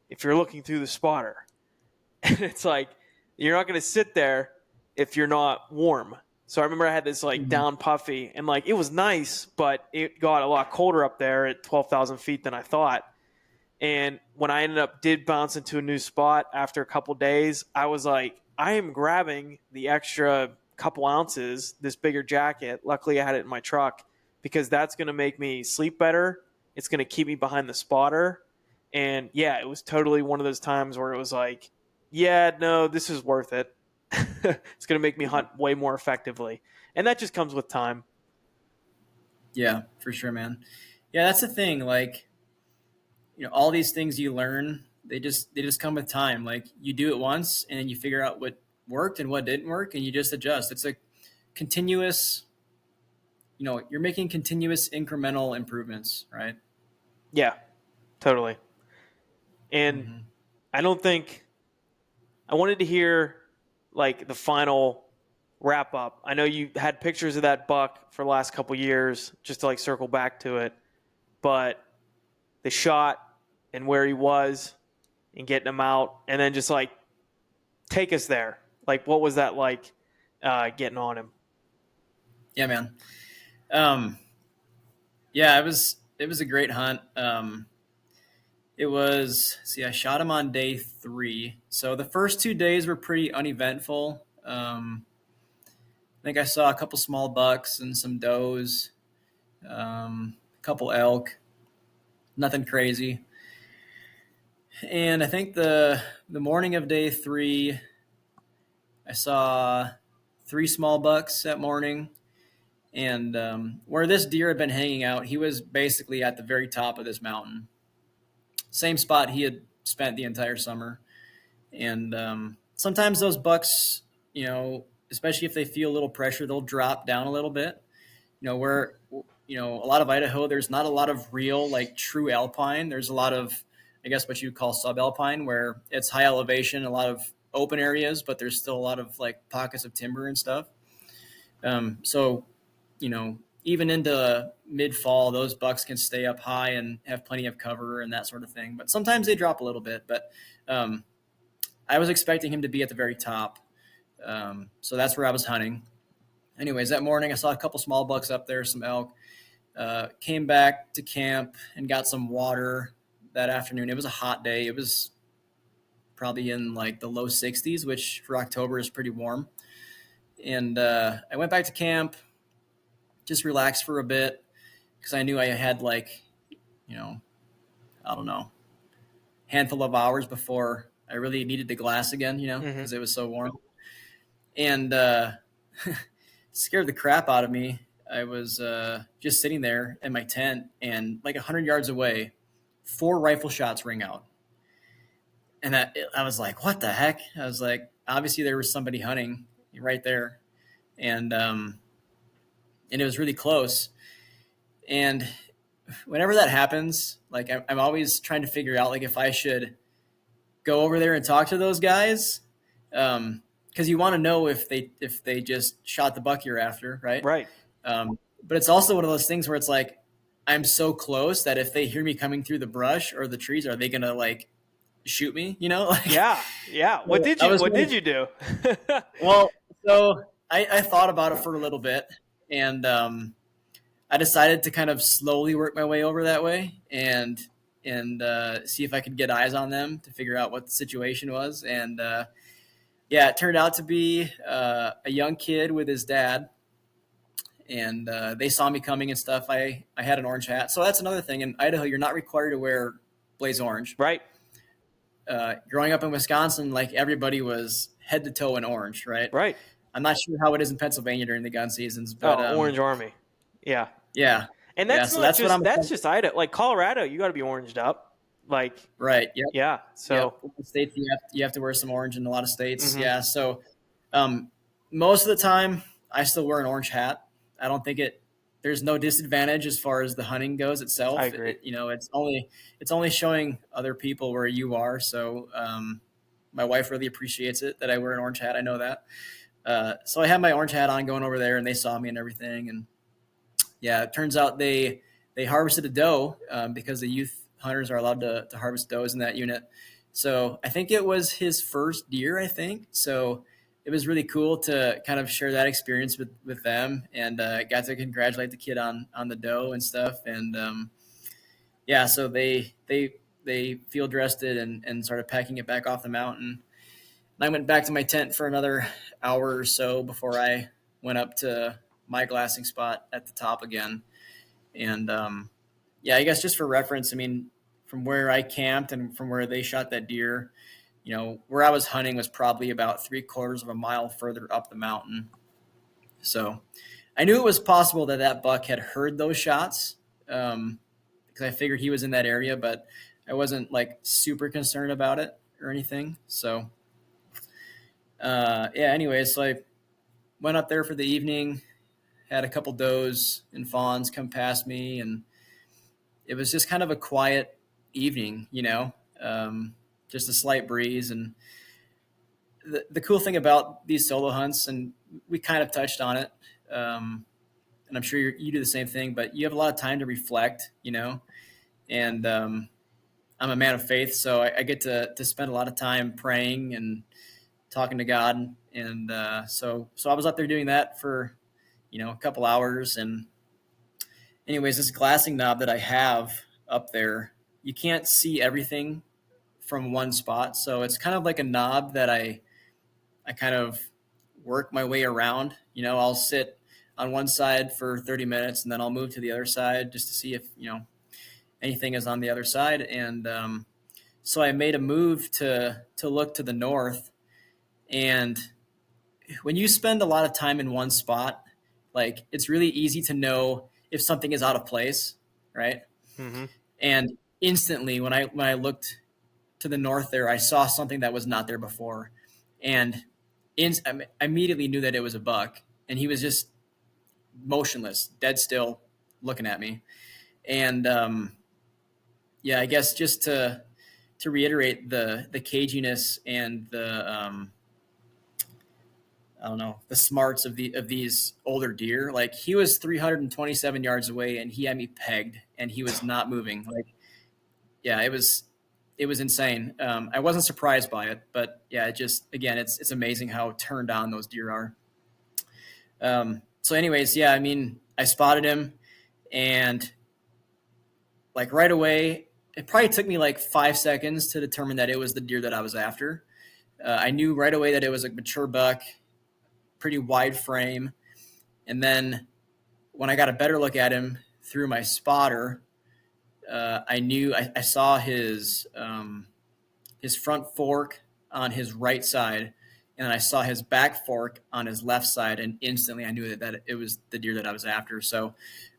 if you're looking through the spotter. And it's like, you're not going to sit there if you're not warm. So I remember I had this like down puffy, and like it was nice, but it got a lot colder up there at 12,000 feet than I thought. And when I did bounce into a new spot after a couple days, I was like, I am grabbing the extra couple ounces, this bigger jacket. Luckily, I had it in my truck, because that's going to make me sleep better. It's going to keep me behind the spotter. And yeah, it was totally one of those times where it was like, yeah, no, this is worth it. It's going to make me hunt way more effectively. And that just comes with time. Yeah, for sure, man. Yeah, that's the thing. Like, all these things you learn, they just come with time. Like, you do it once and then you figure out what worked and what didn't work, and you just adjust. It's a continuous, you're making continuous incremental improvements, right? Yeah, totally. And I don't think I wanted to hear like the final wrap up. I know you had pictures of that buck for the last couple years, just to like circle back to it, but the shot and where he was and getting him out, and then just like take us there. Like, what was that like getting on him? Yeah, man. Yeah, it was a great hunt. I shot him on day 3. So the first 2 days were pretty uneventful. I think I saw a couple small bucks and some does, a couple elk, nothing crazy. And I think the morning of day 3, I saw 3 small bucks that morning. And where this deer had been hanging out, he was basically at the very top of this mountain. Same spot he had spent the entire summer. And sometimes those bucks, especially if they feel a little pressure, they'll drop down a little bit. Where, a lot of Idaho, there's not a lot of real, like, true alpine. There's a lot of, I guess, what you call subalpine, where it's high elevation, a lot of open areas, but there's still a lot of, like, pockets of timber and stuff. So, even into mid-fall, those bucks can stay up high and have plenty of cover and that sort of thing. But sometimes they drop a little bit. But I was expecting him to be at the very top. So that's where I was hunting. Anyways, that morning I saw a couple small bucks up there, some elk. Came back to camp and got some water that afternoon. It was a hot day. It was probably in like the low 60s, which for October is pretty warm. And I went back to camp, just relaxed for a bit because I knew I had like, I don't know, handful of hours before I really needed the glass again, because it was so warm. And scared the crap out of me. I was just sitting there in my tent, and like 100 yards away, 4 rifle shots ring out. And I was like, what the heck? I was like, obviously there was somebody hunting right there. And it was really close. And whenever that happens, like I'm always trying to figure out like if I should go over there and talk to those guys. Because you want to know if they just shot the buck you're after, right? Right. But it's also one of those things where it's like I'm so close that if they hear me coming through the brush or the trees, are they gonna like shoot me? Like, yeah. What did you do? Well, so I thought about it for a little bit, and I decided to kind of slowly work my way over that way and see if I could get eyes on them to figure out what the situation was. And it turned out to be a young kid with his dad. And they saw me coming and stuff. I had an orange hat. So that's another thing. In Idaho, you're not required to wear blaze orange. Right. Growing up in Wisconsin, like everybody was head to toe in orange, right? Right. I'm not sure how it is in Pennsylvania during the gun seasons, but Orange Army. Yeah. Yeah. And that's that's just Idaho. Like Colorado, you got to be oranged up. Like right. Yep. Yeah. So states you have to wear some orange in a lot of states. Mm-hmm. Yeah. So most of the time I still wear an orange hat. I don't think there's no disadvantage as far as the hunting goes itself. I agree. It's only showing other people where you are. So my wife really appreciates it that I wear an orange hat. I know that. So I had my orange hat on going over there, and they saw me and everything. And yeah, it turns out they harvested a doe because the youth hunters are allowed to harvest does in that unit. So I think it was his first deer, I think. So it was really cool to kind of share that experience with them, and got to congratulate the kid on the doe and stuff. And so they field rested and started packing it back off the mountain. And I went back to my tent for another hour or so before I went up to my glassing spot at the top again. And I guess just for reference, I mean, from where I camped and from where they shot that deer, where I was hunting was probably about 3/4 of a mile further up the mountain. So I knew it was possible that buck had heard those shots because I figured he was in that area, but I wasn't like super concerned about it or anything. So anyways, so I went up there for the evening, had a couple does and fawns come past me, and it was just kind of a quiet evening, just a slight breeze. And the cool thing about these solo hunts, and we kind of touched on it, and I'm sure you do the same thing, but you have a lot of time to reflect, and I'm a man of faith, so I get to spend a lot of time praying and talking to God. And so I was up there doing that for, a couple hours. And anyways, this glassing knob that I have up there, you can't see everything from one spot. So it's kind of like a knob that I kind of work my way around. I'll sit on one side for 30 minutes and then I'll move to the other side just to see if, anything is on the other side. And so I made a move to look to the north. And when you spend a lot of time in one spot, like it's really easy to know if something is out of place, right? Mm-hmm. And instantly when I looked to the north there, I saw something that was not there before. And I immediately knew that it was a buck, and he was just motionless, dead still, looking at me. And I guess just to reiterate the caginess and the the smarts of these older deer. Like he was 327 yards away and he had me pegged and he was not moving. Like, yeah, it was it was insane. I wasn't surprised by it, but yeah, it's amazing how turned on those deer are. So anyways, yeah, I mean, I spotted him, and like right away, it probably took me like 5 seconds to determine that it was the deer that I was after. I knew right away that it was a mature buck, pretty wide frame. And then when I got a better look at him through my spotter, I saw his front fork on his right side, and I saw his back fork on his left side, and instantly I knew that it was the deer that I was after. So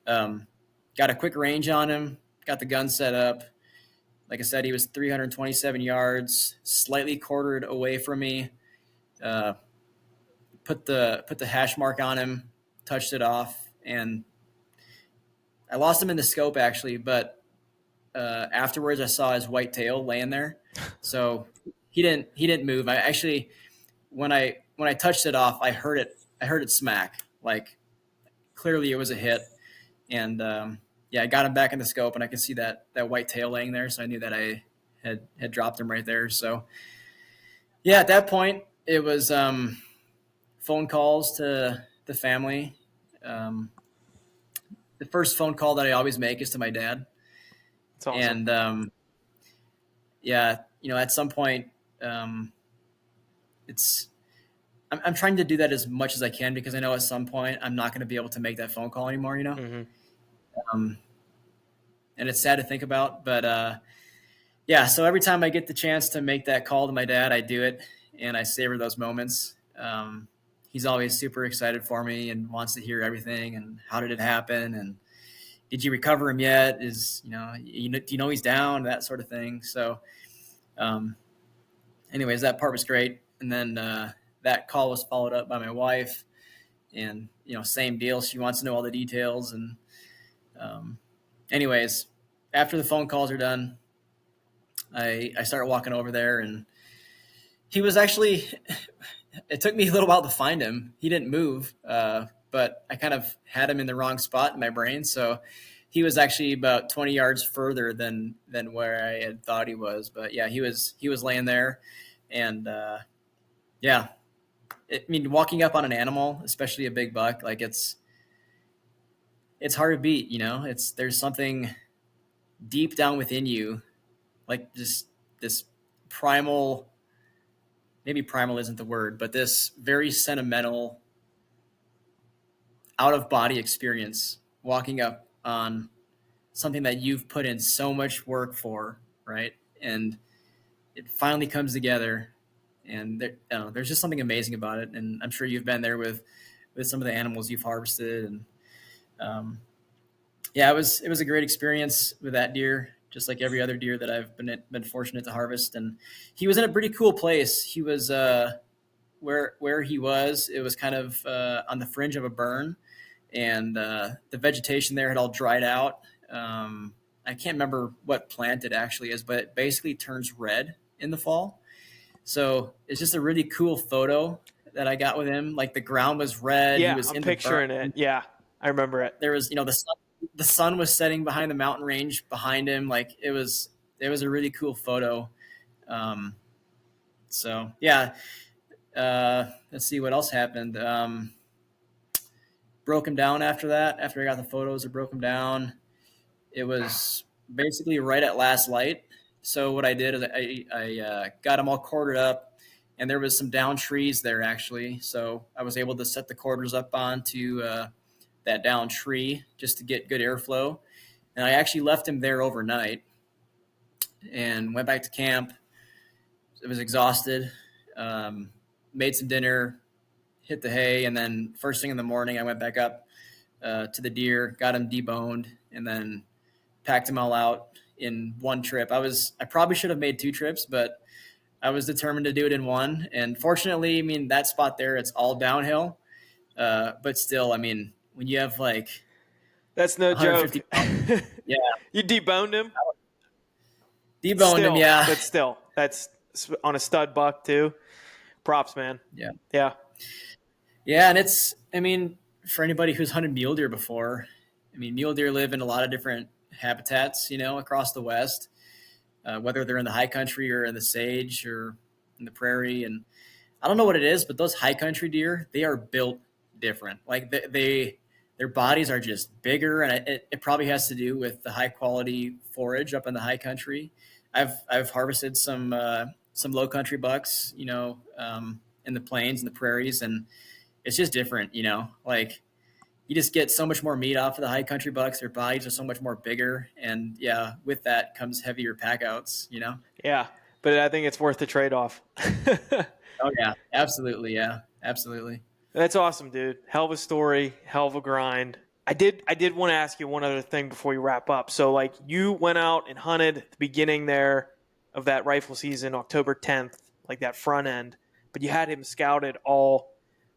got a quick range on him, got the gun set up. Like I said, he was 327 yards, slightly quartered away from me. Put the hash mark on him, touched it off, and I lost him in the scope actually, but afterwards I saw his white tail laying there. So he didn't move. I actually, when I touched it off, I heard it smack. Like clearly it was a hit. And I got him back in the scope, and I could see that white tail laying there. So I knew that I had dropped him right there. So yeah, at that point it was phone calls to the family. The first phone call that I always make is to my dad. That's awesome. And at some point, I'm trying to do that as much as I can, because I know at some point I'm not going to be able to make that phone call anymore, Mm-hmm. And it's sad to think about, but so every time I get the chance to make that call to my dad, I do it, and I savor those moments. He's always super excited for me and wants to hear everything, and how did it happen, and did you recover him yet? Do you know he's down, that sort of thing. So anyways, that part was great. And then that call was followed up by my wife, and same deal. She wants to know all the details. And anyways, after the phone calls are done, I started walking over there, and he was actually, it took me a little while to find him. He didn't move, but I kind of had him in the wrong spot in my brain. So he was actually about 20 yards further than where I had thought he was. But yeah, he was laying there. And walking up on an animal, especially a big buck, like it's hard to beat, there's something deep down within you, like just this primal, maybe primal isn't the word, but this very sentimental out of body experience, walking up on something that you've put in so much work for, right? And it finally comes together, and there's just something amazing about it. And I'm sure you've been there with some of the animals you've harvested. And it was a great experience with that deer, just like every other deer that I've been fortunate to harvest. And he was in a pretty cool place. He was where he was. It was kind of on the fringe of a burn, and the vegetation there had all dried out. I can't remember what plant it actually is, but it basically turns red in the fall. So it's just a really cool photo that I got with him. Like the ground was red. Yeah, he was I'm picturing it. Yeah, I remember it. There was, the sun was setting behind the mountain range behind him. Like it was a really cool photo. So yeah, let's see what else happened. Broke him down after that. After I got the photos, I broke him down. It was basically right at last light. So what I did is I got them all quartered up, and there was some down trees there actually. So I was able to set the quarters up onto that down tree just to get good airflow. And I actually left him there overnight and went back to camp. I was exhausted, made some dinner, hit the hay, and then first thing in the morning I went back up to the deer, got him deboned, and then packed them all out in one trip. I probably should have made 2 trips, but I was determined to do it in one. And fortunately, that spot there, it's all downhill. But still, when you have like, that's no joke. Yeah. You deboned him? Deboned him, yeah. But still, that's on a stud buck too. Props, man. Yeah. Yeah. Yeah. And it's, for anybody who's hunted mule deer before, mule deer live in a lot of different habitats, across the West. whether they're in the high country or in the sage or in the prairie. And I don't know what it is, but those high country deer, they are built different. Like their bodies are just bigger, and it probably has to do with the high quality forage up in the high country. I've harvested some low country bucks, in the plains and the prairies, and it's just different, like you just get so much more meat off of the high country bucks. Their bodies are so much more bigger, and yeah, with that comes heavier pack outs. Yeah, but I think it's worth the trade-off. Oh yeah, absolutely. Yeah, absolutely. That's awesome, dude. Hell of a story, hell of a grind. I did want to ask you one other thing before we wrap up. So, like, you went out and hunted at the beginning there of that rifle season, October 10th, like that front end, but you had him scouted all,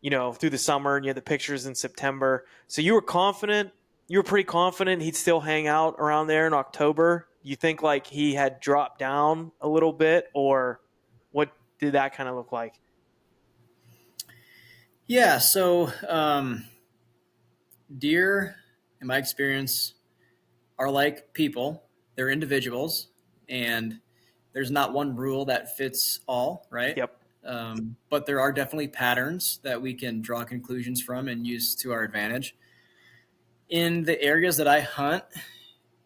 through the summer, and you had the pictures in September. So you were pretty confident he'd still hang out around there in October. You think like he had dropped down a little bit, or what did that kind of look like? Yeah. So, deer, in my experience, are like people. They're individuals, and there's not one rule that fits all, right? Yep. But there are definitely patterns that we can draw conclusions from and use to our advantage. In the areas that I hunt,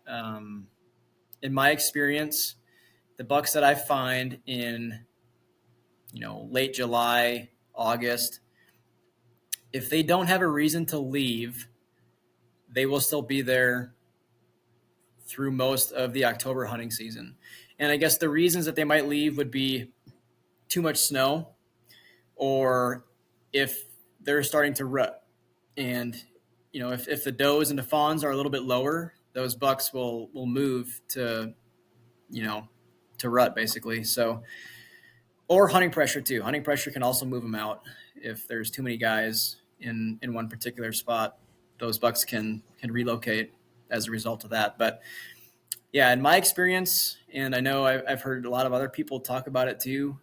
in my experience, the bucks that I find in, late July, August, if they don't have a reason to leave, they will still be there through most of the October hunting season. And I guess the reasons that they might leave would be too much snow, or if they're starting to rut. And, if the does and the fawns are a little bit lower, those bucks will move to, to rut basically. So, or hunting pressure too. Hunting pressure can also move them out. If there's too many guys in one particular spot, those bucks can relocate as a result of that. But yeah, in my experience, and I know I've heard a lot of other people talk about it too,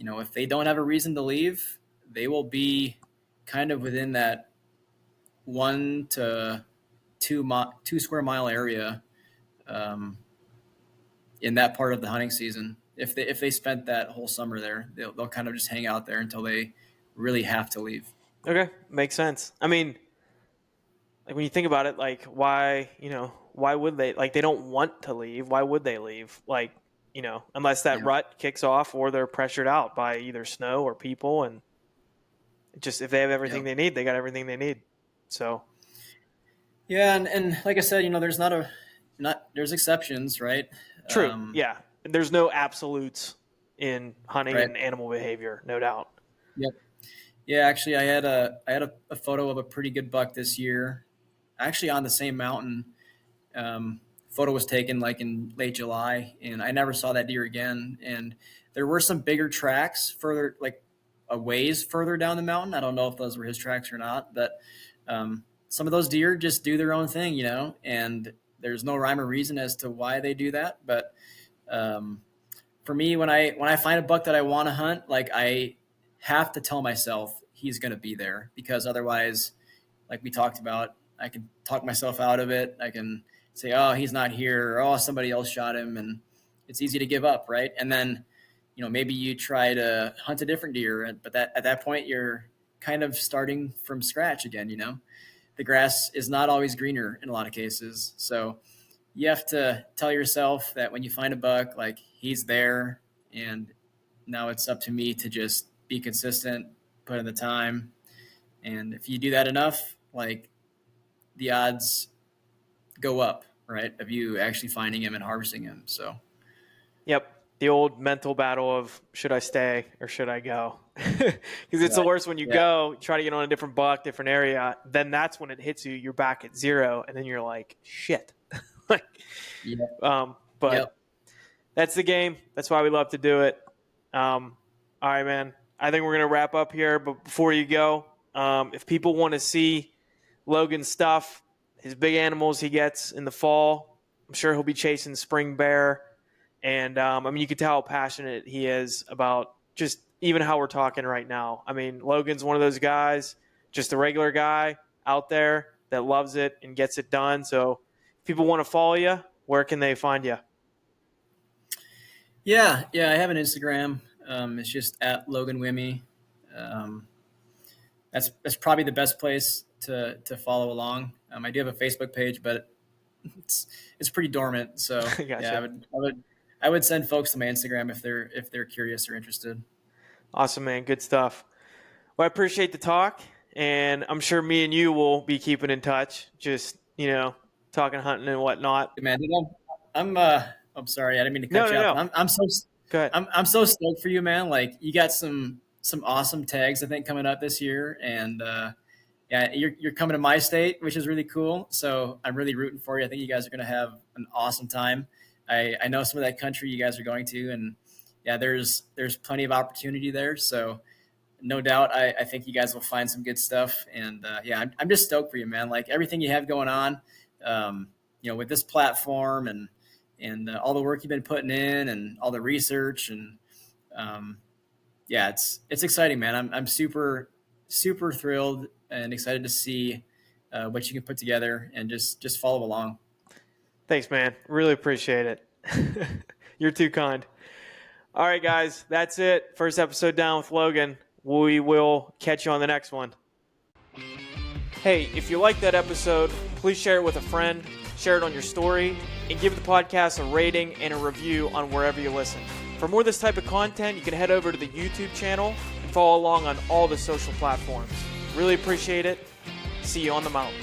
if they don't have a reason to leave, they will be kind of within that 1 to 2 square mile area in that part of the hunting season. If they spent that whole summer there, they'll kind of just hang out there until they really have to leave. Okay, makes sense. I mean, like when you think about it, like why would they? Like they don't want to leave. Why would they leave? Like, unless that rut kicks off or they're pressured out by either snow or people, and just if they have everything they need, they got everything they need. So yeah, and like I said, there's exceptions, right? True. Yeah, there's no absolutes in hunting right. and animal behavior, no doubt. Yep. Yeah, actually, I had a photo of a pretty good buck this year, actually on the same mountain. Photo was taken like in late July, and I never saw that deer again. And there were some bigger tracks further, like a ways further down the mountain. I don't know if those were his tracks or not, but some of those deer just do their own thing, and there's no rhyme or reason as to why they do that. But for me, when I find a buck that I want to hunt, like I have to tell myself he's going to be there, because otherwise, like we talked about, I can talk myself out of it. I can say, oh, he's not here, or oh, somebody else shot him, and it's easy to give up, right? And then, maybe you try to hunt a different deer, but at that point you're kind of starting from scratch again. The grass is not always greener in a lot of cases, so you have to tell yourself that when you find a buck, like he's there, and now it's up to me to just be consistent, put in the time, and if you do that enough, like the odds go up, right, of you actually finding him and harvesting him. So Yep. The old mental battle of should I stay or should I go? Because it's the worst when you go, try to get on a different buck, different area. Then that's when it hits you. You're back at zero, and then you're like, shit. But that's the game. That's why we love to do it. All right, man. I think we're going to wrap up here. But before you go, if people want to see Logan's stuff, his big animals he gets in the fall, I'm sure he'll be chasing spring bear. And, you can tell how passionate he is about just even how we're talking right now. I mean, Logan's one of those guys, just a regular guy out there that loves it and gets it done. So if people want to follow you, where can they find you? Yeah, I have an Instagram. It's just at Logan Wimme. Um, that's probably the best place to follow along. I do have a Facebook page, but it's it's pretty dormant. So yeah, Gotcha. I would send folks to my Instagram if they're curious or interested. Awesome, man. Good stuff. Well, I appreciate the talk, and I'm sure me and you will be keeping in touch. Just talking hunting and whatnot. Hey, man, I'm sorry, I didn't mean to No, cut no, you off. no. Go ahead. I'm so stoked for you, man. Like you got some awesome tags I think coming up this year, and yeah, you're coming to my state, which is really cool. So I'm really rooting for you. I think you guys are going to have an awesome time. I know some of that country you guys are going to, and yeah, there's plenty of opportunity there. So no doubt, I think you guys will find some good stuff. And yeah, I'm just stoked for you, man. Like everything you have going on, with this platform and all the work you've been putting in and all the research and yeah, it's exciting, man. I'm super thrilled and excited to see what you can put together and just follow along. Thanks, man. Really appreciate it. You're too kind. All right, guys, that's it. First episode down with Logan. We will catch you on the next one. Hey, if you like that episode, please share it with a friend, share it on your story, and give the podcast a rating and a review on wherever you listen. For more of this type of content, you can head over to the YouTube channel and follow along on all the social platforms. Really appreciate it. See you on the mountain.